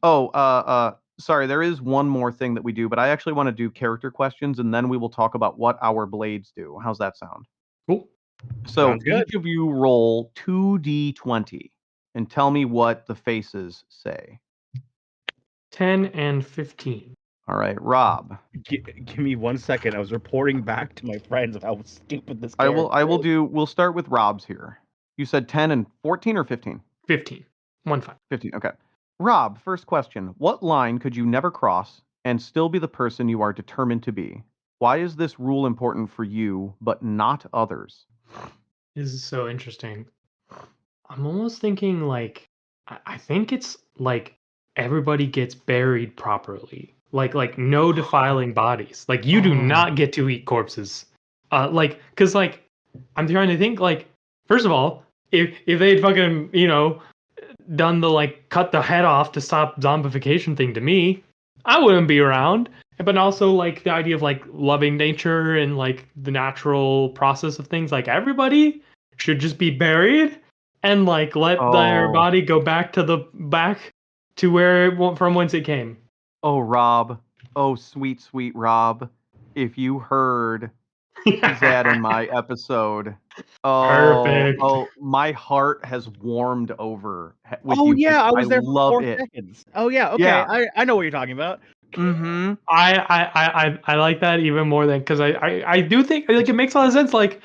Sorry, there is one more thing that we do, but I actually want to do character questions and then we will talk about what our blades do. How's that sound? Cool. So Sounds good. each of you roll 2d20 and tell me what the faces say. 10 and 15. All right, Rob. Give me 1 second. I was reporting back to my friends of how stupid this I character will is. we'll start with Rob's here. You said 10 and 14 or 15? 15. 1-5. 15, okay. Rob, first question. What line could you never cross and still be the person you are determined to be? Why is this rule important for you, but not others? This is so interesting. I'm almost thinking like I think it's like everybody gets buried properly. Like no defiling bodies. Like you do Oh. not get to eat corpses. Cause like I'm trying to think like first of all, if they'd fucking, done the like cut the head off to stop zombification thing to me, I wouldn't be around. But also like the idea of like loving nature and like the natural process of things, like everybody should just be buried and like let their Oh. body go back to where from whence it came. Oh, Rob. Oh, sweet, sweet Rob. If you heard Zad in my episode, Perfect. my heart has warmed over with Oh you. yeah, I I was there for love 4 it. seconds. Oh yeah, okay. Yeah. I know what you're talking about. Mm-hmm. I like that even more than because I do think like it makes a lot of sense. Like,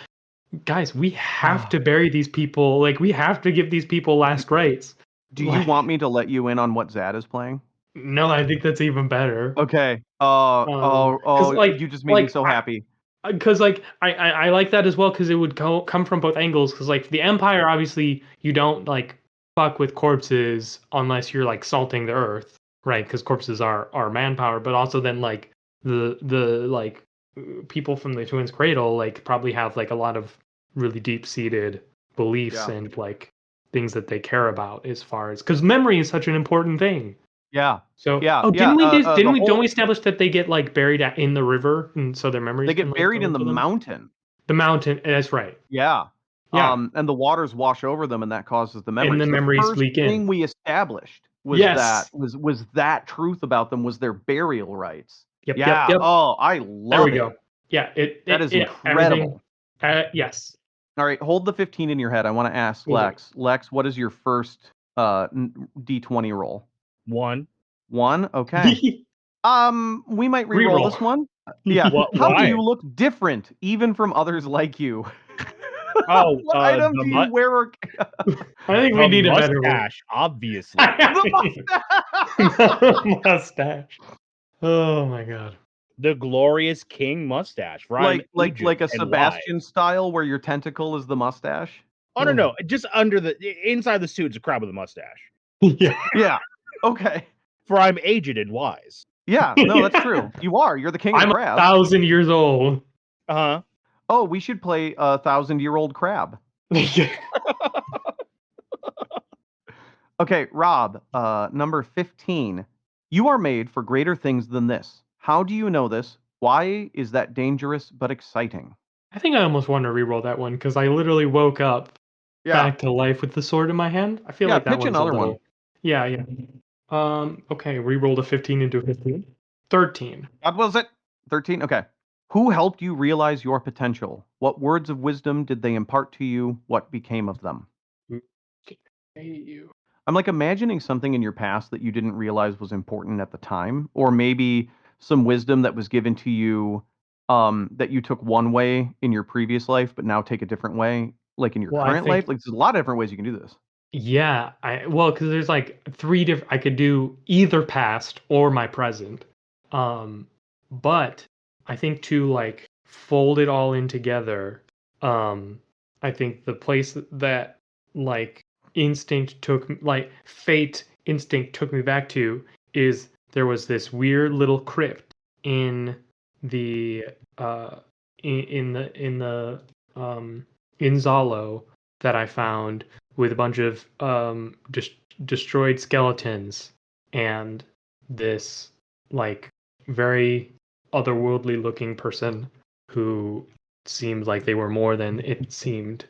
guys, we have to bury these people. Like, we have to give these people last rites. Do you want me to let you in on what Zad is playing? No, I think that's even better. Okay. Like, You just made me so happy. Because like I like that as well because it would come from both angles. Because like the Empire, obviously, you don't like fuck with corpses unless you're like salting the earth, right? Because corpses are manpower. But also then like the like people from the Twins Cradle like probably have like a lot of really deep seated beliefs and like things that they care about as far as because memory is such an important thing. Yeah. So Yeah. don't we establish that they get like buried in the river and so their memories They can get like buried go in the into them? mountain. The mountain, that's right. Yeah. Yeah. And the waters wash over them, and that causes the memories. And the memories first leak thing in. we established was Yes. that truth about them was their burial rites. Yep. Yeah. Yep. Oh, I There love we it. go. Yeah. That is Everything. incredible. Yes. All right, hold the 15 in your head. I want to ask Will do. Lex. Lex, what is your first D20 roll? 1. 1? Okay. We might re-roll Reroll. this one. Yeah. How do Why? you look different even from others like you? Oh, What item do you wear? I think we need a better one. mustache, obviously. The mustache. Mustache. Oh my god. The glorious king mustache. Like a and wise. Sebastian style where your tentacle is the mustache? Oh no, just under the inside the suit's a crab with a mustache. Yeah. Yeah. Okay. For I'm aged and wise. Yeah, no, that's true. You are. You're the king of I'm crabs. 1,000 years old. Uh-huh. Oh, we should play 1,000-year-old crab. Okay, Rob, number 15. You are made for greater things than this. How do you know this? Why is that dangerous but exciting? I think I almost want to reroll that one because I literally woke up back to life with the sword in my hand. I feel like that pitch one's another a little... one. Yeah. Okay, rerolled a 15 into a 15. 13. What was it? 13? Okay. Who helped you realize your potential? What words of wisdom did they impart to you? What became of them? I hate you. I'm like imagining something in your past that you didn't realize was important at the time, or maybe some wisdom that was given to you that you took one way in your previous life, but now take a different way, like in your Well, I current life. think Like there's a lot of different ways you can do this. yeah, because there's like three different. I could do either past or my present. But I think to like fold it all in together, I think the place that like fate instinct took me back to is there was this weird little crypt in the in the in Zalo that I found with a bunch of destroyed skeletons and this like very otherworldly looking person who seemed like they were more than it seemed.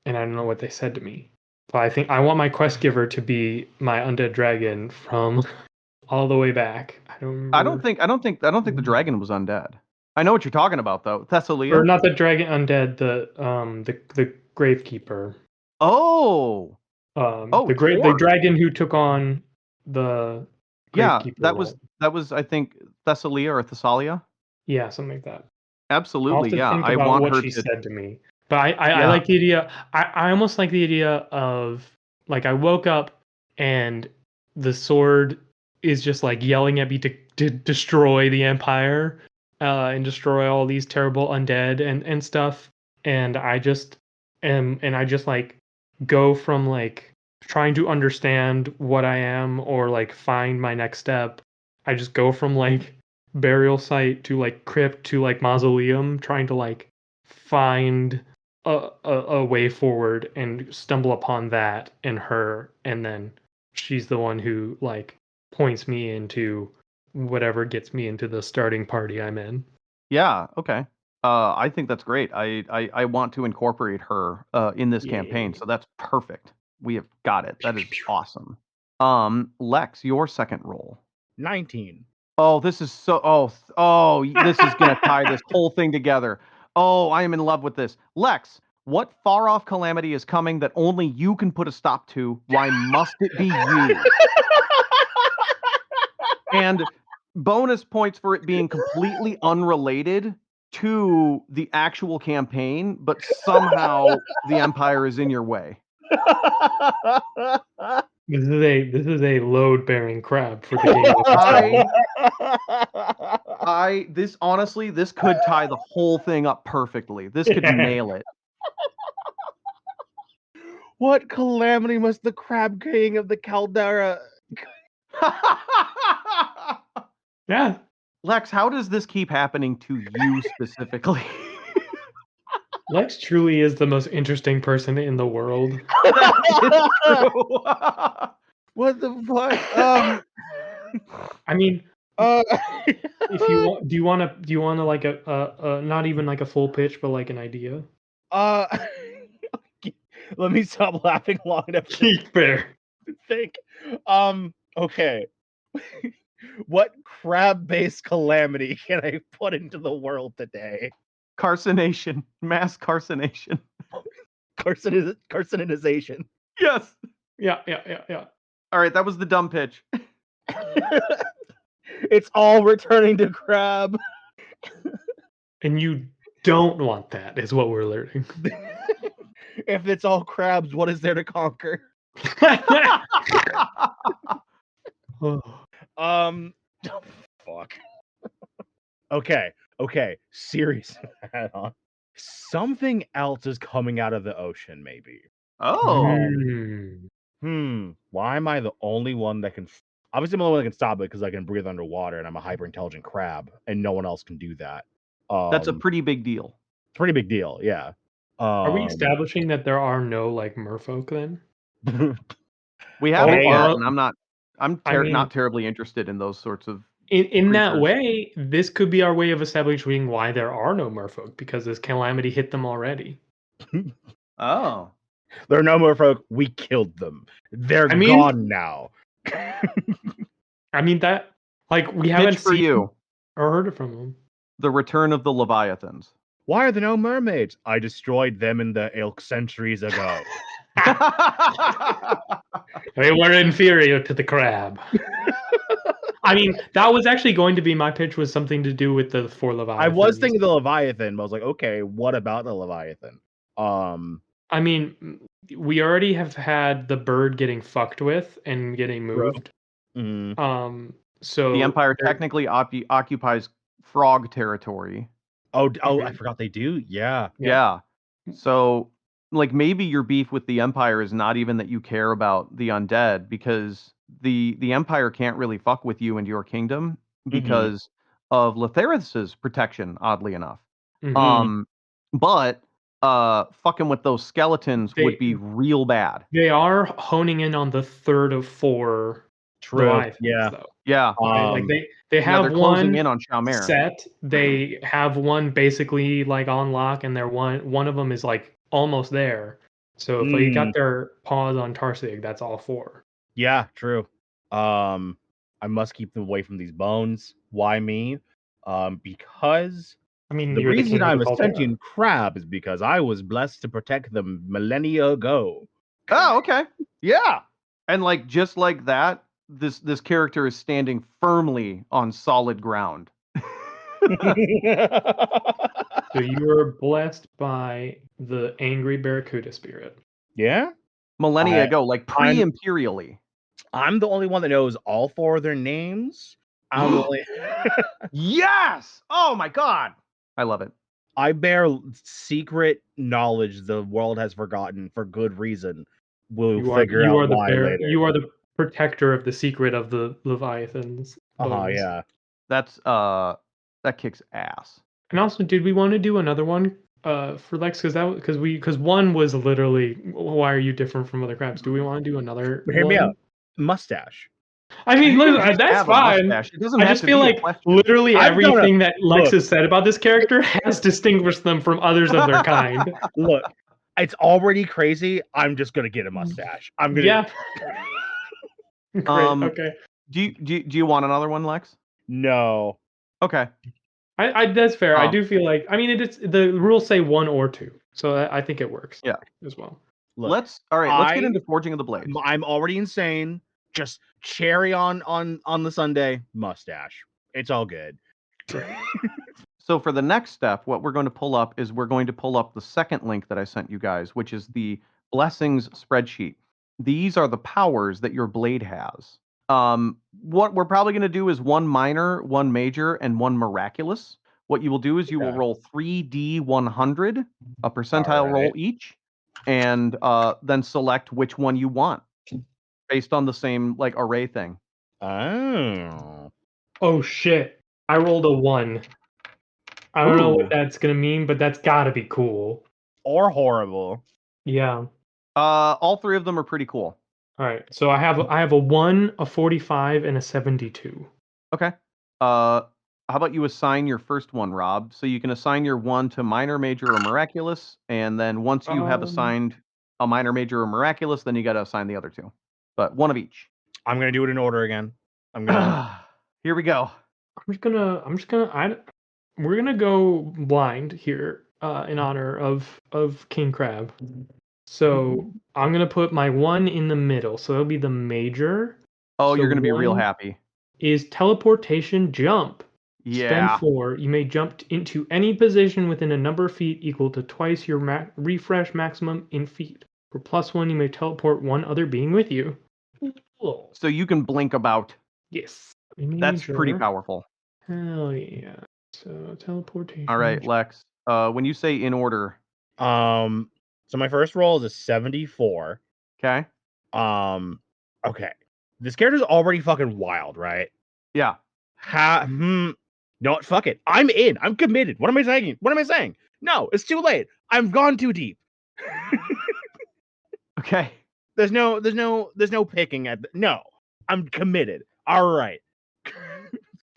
And I don't know what they said to me. But I think I want my quest giver to be my undead dragon from all the way back. I don't remember. I don't think the dragon was undead. I know what you're talking about though. Or Thessalia? not the dragon undead, the gravekeeper. Oh. Oh, The Tord. dragon who took on the Yeah, gravekeeper role. that was I think Thessalia or Thessalia. Yeah, something like that. I'll have Absolutely, to yeah. think I about want what her she to said to me. But I yeah. like the idea. I almost like the idea of like I woke up and the sword is just like yelling at me to destroy the empire and destroy all these terrible undead and stuff. And I just and I just like go from like trying to understand what I am or like find my next step. I just go from like burial site to like crypt to like mausoleum, trying to like find a way forward and stumble upon that in her, and then she's the one who like points me into whatever gets me into the starting party I'm in. Yeah, okay. I think that's great. I want to incorporate her in this campaign, Yeah. so that's perfect. We have got it. That is awesome. Lex, your second role. 19. Oh, this is so this is gonna tie this whole thing together. Oh, I am in love with this. Lex, what far off calamity is coming that only you can put a stop to? Why must it be you? And bonus points for it being completely unrelated to the actual campaign, but somehow the Empire is in your way. This is a load bearing crab for the game of This honestly, this could tie the whole thing up perfectly. This could nail it. What calamity must the crab king of the caldera? Yeah. Lex, how does this keep happening to you specifically? Lex truly is the most interesting person in the world. That is true. What the fuck? I mean, Uh, if you want, do you want to like a not even like a full pitch, but like an idea? uh, let me stop laughing long enough to Fair. think. Okay. What crab-based calamity can I put into the world today? Carcination. Mass carcination. Carcinization. Yes. Yeah. All right, that was the dumb pitch. It's all returning to crab. And you don't want that, is what we're learning. If it's all crabs, what is there to conquer? Fuck. Okay. Serious. Something else is coming out of the ocean, maybe. Oh. Why am I the only one that can? Obviously, I'm the only one that can stop it because I can breathe underwater and I'm a hyper intelligent crab, and no one else can do that. That's a pretty big deal. Pretty big deal, yeah. Are we establishing that there are no like merfolk then? We haven't Hey, yet, and not mean- terribly interested in those sorts of In that creatures. way, this could be our way of establishing why there are no merfolk, because this calamity hit them already. Oh. There are no more folk. We killed them. They're gone now. I mean that like we Pitch haven't for seen you. or heard it from them. The Return of the Leviathans. Why are there no mermaids? I destroyed them in the ilk centuries ago. They were inferior to the crab. I mean, that was actually going to be my pitch, was something to do with the 4 Leviathans. I was thinking the Leviathan, but I was like, okay, what about the Leviathan? I mean, we already have had the bird getting fucked with and getting moved. So the Empire technically occupies frog territory. Oh, I forgot they do. Yeah. So, like, maybe your beef with the Empire is not even that you care about the undead, because the Empire can't really fuck with you and your kingdom because of Letherith's protection, oddly enough. But fucking with those skeletons would be real bad. They are honing in on the 3rd of 4 Leviathans, though. Yeah. Like they have they're one closing in on Shalmare. set. They have one basically like on lock, and they're one of them is like almost there. So if they got their paws on Tarsig, that's all 4. Yeah, true. I must keep them away from these bones. Why me? Because I mean, the reason I'm a sentient crab is because I was blessed to protect them millennia ago. Oh, okay. Yeah. And like just like that, this character is standing firmly on solid ground. So you are blessed by the angry Barracuda spirit. Yeah? Millennia ago, like pre-imperially. I'm the only one that knows all 4 of their names. I'm the only... Yes! Oh my god! I love it. I bear secret knowledge the world has forgotten for good reason. We'll figure out why later. You are the protector of the secret of the Leviathans. Yeah. That's that kicks ass. And also, did we want to do another one for Lex? Because one was literally, why are you different from other crabs? Do we want to do another? Hear me out. Mustache. I mean, that's fine. I just feel like literally everything that Lex has said about this character has distinguished them from others of their kind. Look, it's already crazy. I'm just gonna get a mustache. I'm gonna. Yeah. Great. Okay. Do you want another one, Lex? No. Okay. That's fair. I do feel like, I mean, the rules say 1 or 2, so I think it works. Yeah. As well. Look, let's get into Forging of the Blades. I'm already insane. Just cherry on the Sunday, mustache. It's all good. So for the next step, what we're going to pull up is we're going to pull up the second link that I sent you guys, which is the blessings spreadsheet. These are the powers that your blade has. What we're probably going to do is 1 minor, 1 major, and 1 miraculous. What you will do is you will roll 3d100, a percentile roll each, and then select which one you want based on the same like array thing. Oh shit! I rolled a 1. I don't know what that's gonna mean, but that's gotta be cool or horrible. Yeah. All 3 of them are pretty cool. All right, so I have a 1, a 45, and a 72. Okay. How about you assign your first one, Rob? So you can assign your 1 to minor, major, or miraculous, and then once you have assigned a minor, major, or miraculous, then you got to assign the other 2. But 1 of each. I'm gonna do it in order again. I'm gonna. Here we go. We're gonna go blind here in honor of King Crab. So I'm gonna put my 1 in the middle, so it'll be the major. Oh, so you're gonna be real happy. Is teleportation jump. Yeah. Spend 4. You may jump into any position within a number of feet equal to twice your refresh maximum in feet. For +1, you may teleport 1 other being with you. Cool. So you can blink about. Yes. That's pretty powerful. Hell yeah. So teleportation. All right, Lex. When you say in order. So my first roll is a 74. Okay. Okay. This character's already fucking wild, right? Yeah. No, fuck it. I'm in. I'm committed. What am I saying? No, it's too late. I've gone too deep. Okay. There's no picking at no. I'm committed. All right.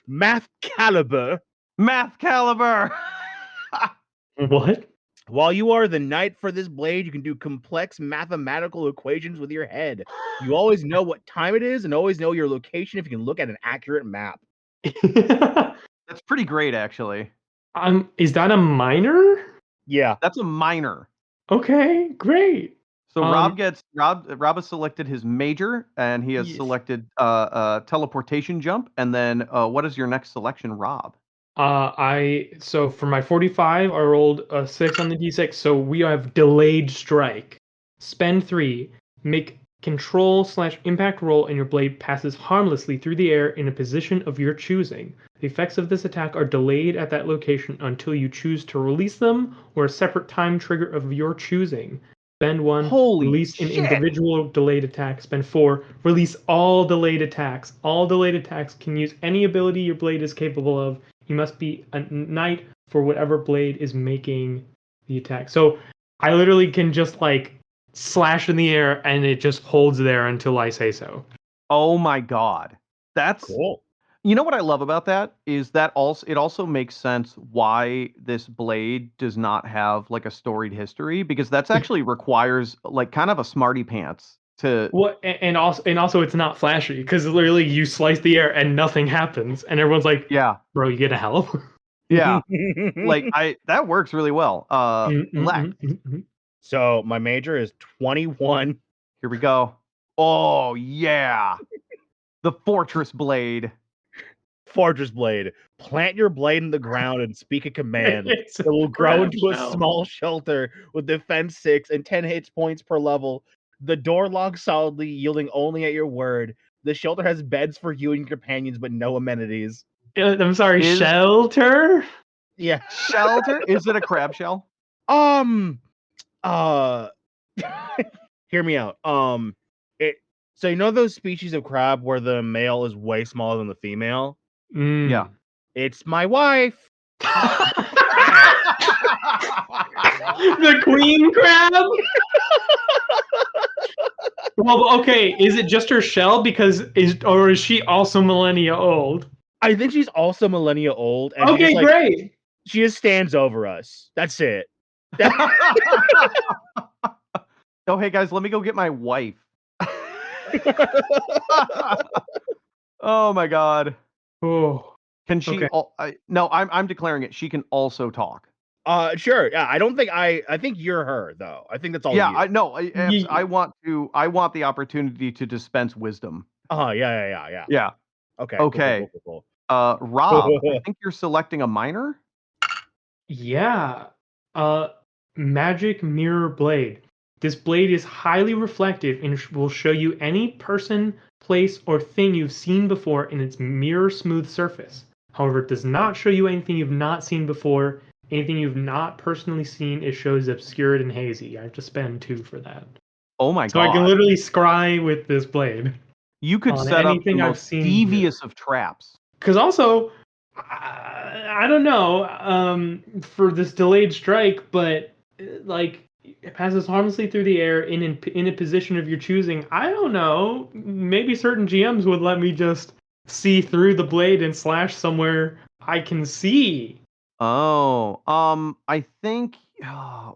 Math caliber. What? While you are the knight for this blade, you can do complex mathematical equations with your head. You always know what time it is and always know your location if you can look at an accurate map. That's pretty great, actually. Is that a minor? Yeah. That's a minor. Okay, great. So Rob has selected his major, and he has Yes. selected teleportation jump. And then what is your next selection, Rob? So for my 45, I rolled a 6 on the d6. So we have delayed strike. Spend 3. Make control/impact roll, and your blade passes harmlessly through the air in a position of your choosing. The effects of this attack are delayed at that location until you choose to release them or a separate time trigger of your choosing. Spend 1. Holy Release an shit! individual delayed attack. Spend 4. Release all delayed attacks. All delayed attacks can use any ability your blade is capable of. You must be a knight for whatever blade is making the attack. So I literally can just like slash in the air and it just holds there until I say so. Oh my god. That's Cool. You know what I love about that is that it also makes sense why this blade does not have like a storied history, because that's actually requires like kind of a smarty pants to What and also it's not flashy because literally you slice the air and nothing happens and everyone's like, yeah. bro, you gonna help? Yeah. Like that works really well. Lex, So my major is 21. here we go. Oh yeah. The fortress blade. Fortress blade. Plant your blade in the ground and speak a command. It's It will grow crab into a shell. small shelter with defense 6 and 10 hit points per level. The door locks solidly, yielding only at your word. The shelter has beds for you and your companions, but no amenities. I'm sorry, Is- shelter? Yeah. Shelter? Is it a crab shell? Uh hear me out. So you know those species of crab where the male is way smaller than the female? Mm. Yeah. It's my wife. The queen crab? Well, okay, is it just her shell or is she also millennia old? I think she's also millennia old, and Okay, great. she just stands over us. That's it. Oh, hey guys, let me go get my wife. Oh my god. Oh, Can she? okay. No, I'm declaring it. She can also talk. Sure. Yeah, I think you're her though. I think that's all Yeah, you. I know. I want the opportunity to dispense wisdom. Yeah. Yeah. Okay. Okay. Cool. Rob, I think you're selecting a minor. Yeah. Magic Mirror Blade. This blade is highly reflective and will show you any person, place, or thing you've seen before in its mirror smooth surface. However, it does not show you anything you've not seen before. Anything you've not personally seen, it shows obscured and hazy. I have to spend 2 for that. Oh my So god. I can literally scry with this blade. You could on set up the anything I've most seen devious of traps. Because also, I don't know for this delayed strike, but like it passes harmlessly through the air in a position of your choosing. I don't know. Maybe certain GMs would let me just see through the blade and slash somewhere I can see. Oh, I think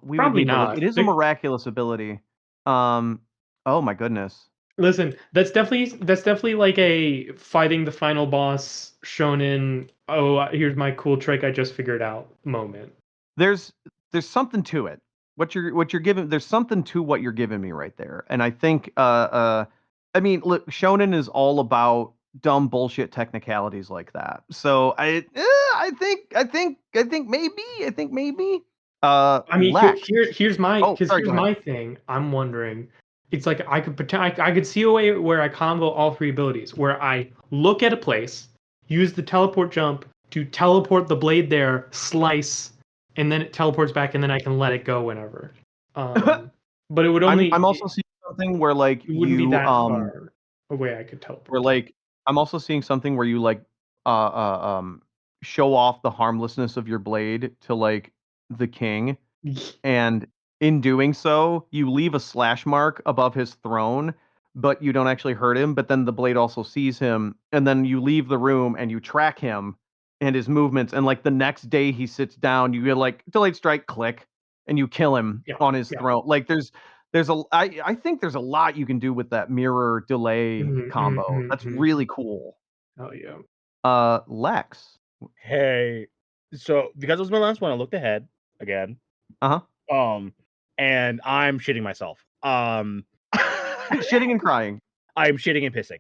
we would Probably need to look. not. It is a miraculous ability. Oh my goodness. Listen, that's definitely like a fighting the final boss shonen. Oh, here's my cool trick I just figured out moment. There's something to it. What you're giving, there's something to what you're giving me right there. And I think I mean, look, shonen is all about dumb bullshit technicalities like that. So I think maybe I mean, Lex. here's my Oh, sorry, here's go ahead. my thing. I'm wondering, it's like I could see a way where I combo all 3 abilities, where I look at a place, use the teleport jump to teleport the blade there, slice, and then it teleports back, and then I can let it go whenever. But it would only I'm also seeing something where like it wouldn't be you that far away I could teleport. where like I'm also seeing something where you like show off the harmlessness of your blade to like the king, and in doing so you leave a slash mark above his throne, but you don't actually hurt him, but then the blade also sees him, and then you leave the room and you track him and his movements, and like the next day he sits down, you get like delayed strike click and you kill him on his throne. Like I think there's a lot you can do with that mirror delay combo. That's really cool. Oh yeah. Lex. Hey, So because it was my last one, I looked ahead again. Uh-huh. And I'm shitting myself. Shitting and crying. I'm shitting and pissing.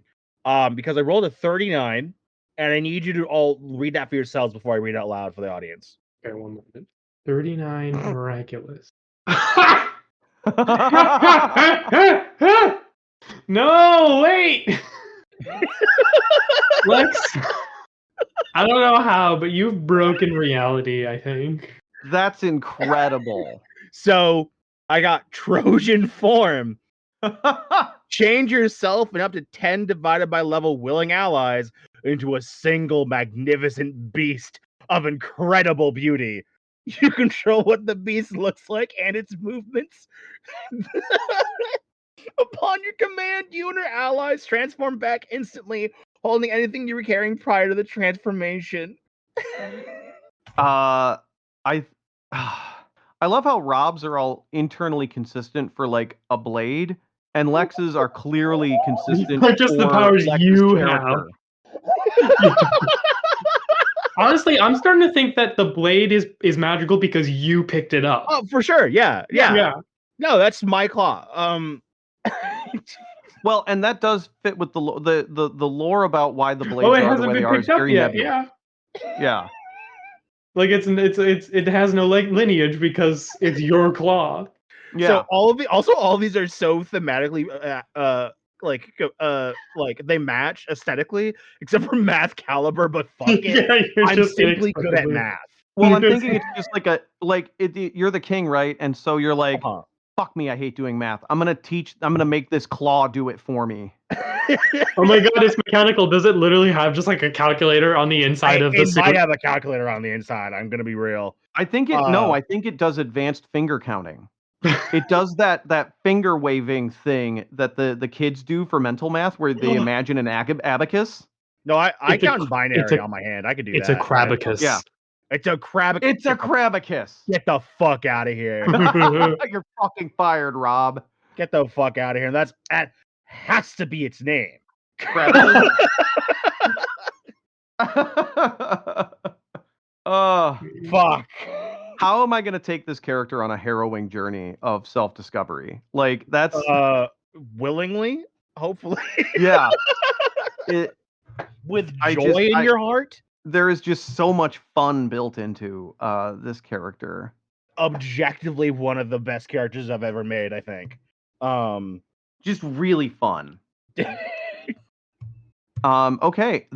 Because I rolled a 39, and I need you to all read that for yourselves before I read it out loud for the audience. Okay, 1 moment. 39 miraculous. No, wait. Lex, I don't know how, but you've broken reality, I think. That's incredible. So I got Trojan form. Change yourself and up to 10 divided by level willing allies into a single magnificent beast of incredible beauty. You control what the beast looks like and its movements. Upon your command, you and your allies transform back instantly, holding anything you were carrying prior to the transformation. I I love how Rob's are all internally consistent for like a blade, and Lex's are clearly consistent They're just for the powers Lex's you character. Honestly, I'm starting to think that the blade is magical because you picked it up. Oh, for sure. Yeah. No, that's my claw. Well, and that does fit with the lore about why the blades Oh, it are the hasn't way they been are. Is picked up very yet. nebulous. Yeah. Yeah. Like it has no like lineage because it's your claw. Yeah. So all of these are so thematically like they match aesthetically, except for math caliber, but fuck it. Yeah, you're I'm just simply good at inexplicably- math. Well, I'm thinking it's just like you're the king, right? And so you're like, Uh-huh. fuck me, I hate doing math. I'm gonna make this claw do it for me. Oh my god, it's mechanical. Does it literally have just like a calculator on the inside of the It might suit? have a calculator on the inside. I'm gonna be real. I think I think it does advanced finger counting. It does that finger waving thing that the kids do for mental math, where they imagine an abacus. No, I It's a count cr- binary it's a- on my hand. I could do It's that. a crabacus. Yeah. It's a crab. It's a crabacus. Get the fuck out of here. You're fucking fired, Rob. Get the fuck out of here. That has to be its name. Crabacus. Fuck. How am I going to take this character on a harrowing journey of self-discovery? Like that's willingly, hopefully. yeah. With I joy in your heart. There is just so much fun built into this character. Objectively one of the best characters I've ever made, I think. Just really fun. Okay,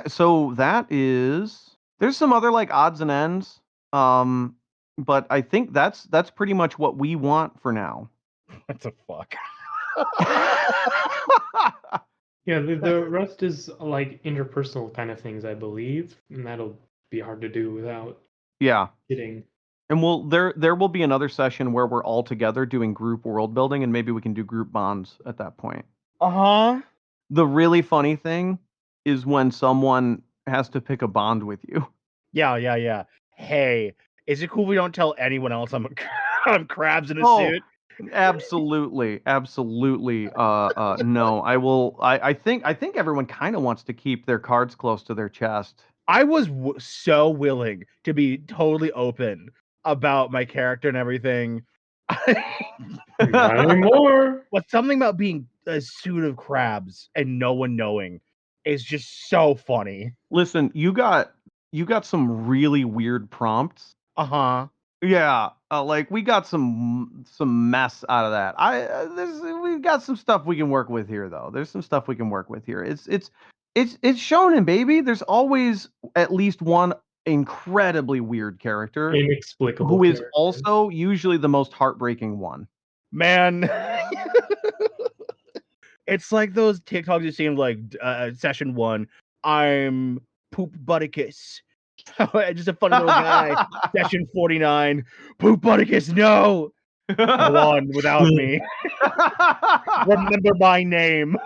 so that is. There's some other like odds and ends. But I think that's pretty much what we want for now. What the fuck? Yeah, the rest is like interpersonal kind of things, I believe, and that'll be hard to do without getting. And there will be another session where we're all together doing group world building, and maybe we can do group bonds at that point. Uh-huh. The really funny thing is when someone has to pick a bond with you. Yeah. Hey, is it cool if we don't tell anyone else I'm crabs in a suit? Absolutely. No, I will. I think everyone kind of wants to keep their cards close to their chest. I was so willing to be totally open about my character and everything. Not anymore. But something about being a suit of crabs and no one knowing is just so funny. Listen, you got some really weird prompts. Uh-huh. Yeah, like we got some mess out of that. We've got some stuff we can work with here, though. There's some stuff we can work with here. It's shonen, baby. There's always at least one incredibly weird character, Inexplicable, who is also usually the most heartbreaking one. Man, it's like those TikToks you see like session 1. I'm Poop Butticus. Just a funny little guy. Session 49. Poop Butticus, no! Go on without me. Remember my name.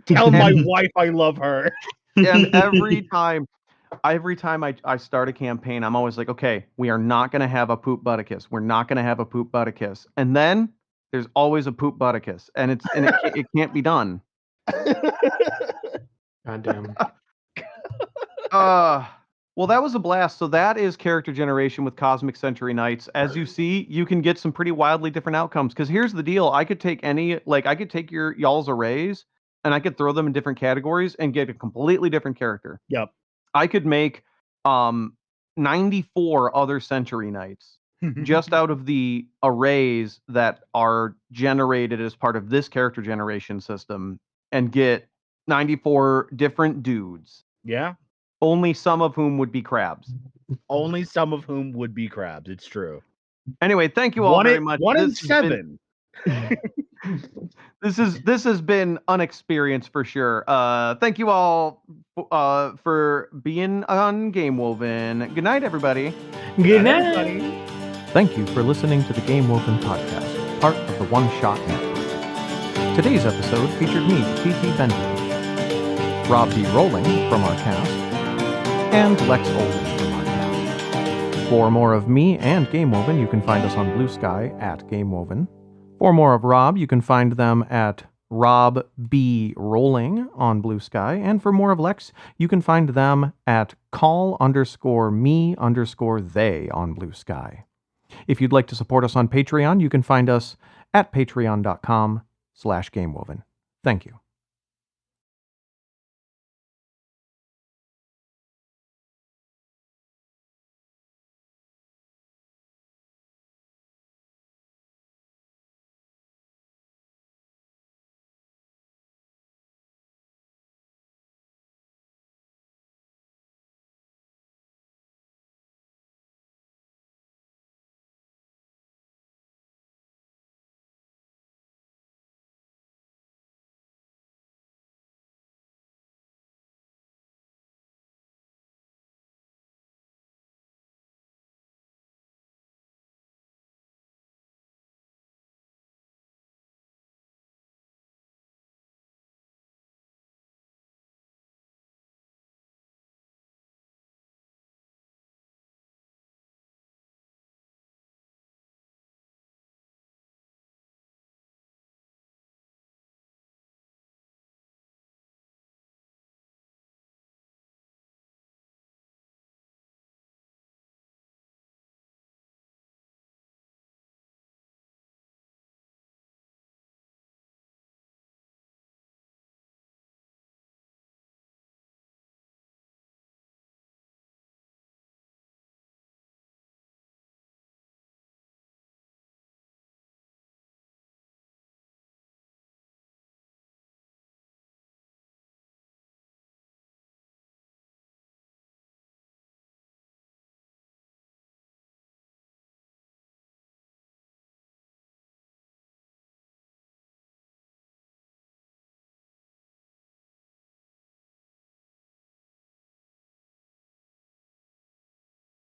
Tell my wife I love her. And every time I start a campaign, I'm always like, okay, we are not going to have a Poop Butticus. We're not going to have a Poop Butticus. And then there's always a Poop Butticus, and it can't be done. Goddamn. Well, that was a blast. So that is character generation with Cosmic Century Knights. As you see, you can get some pretty wildly different outcomes. Because here's the deal: I could take I could take y'all's arrays, and I could throw them in different categories and get a completely different character. Yep. I could make 94 other Century Knights just out of the arrays that are generated as part of this character generation system, and get 94 different dudes. Yeah. Only some of whom would be crabs. Only some of whom would be crabs. It's true. Anyway, thank you all very much. One in This has been- 7. this has been an experience for sure. Thank you all for being on Game Woven. Good night, everybody. Good night. Everybody. Thank you for listening to the Game Woven podcast, part of the One Shot Network. Today's episode featured me, T.T. Benjamin, Rob D. Rowling from our cast, and Lex Olden from our cast. For more of me and Game Woven, you can find us on Blue Sky at Game Woven. For more of Rob, you can find them at Rob B. Rowling on Blue Sky. And for more of Lex, you can find them at call_me_they on Blue Sky. If you'd like to support us on Patreon, you can find us at patreon.com/GameWoven. Thank you.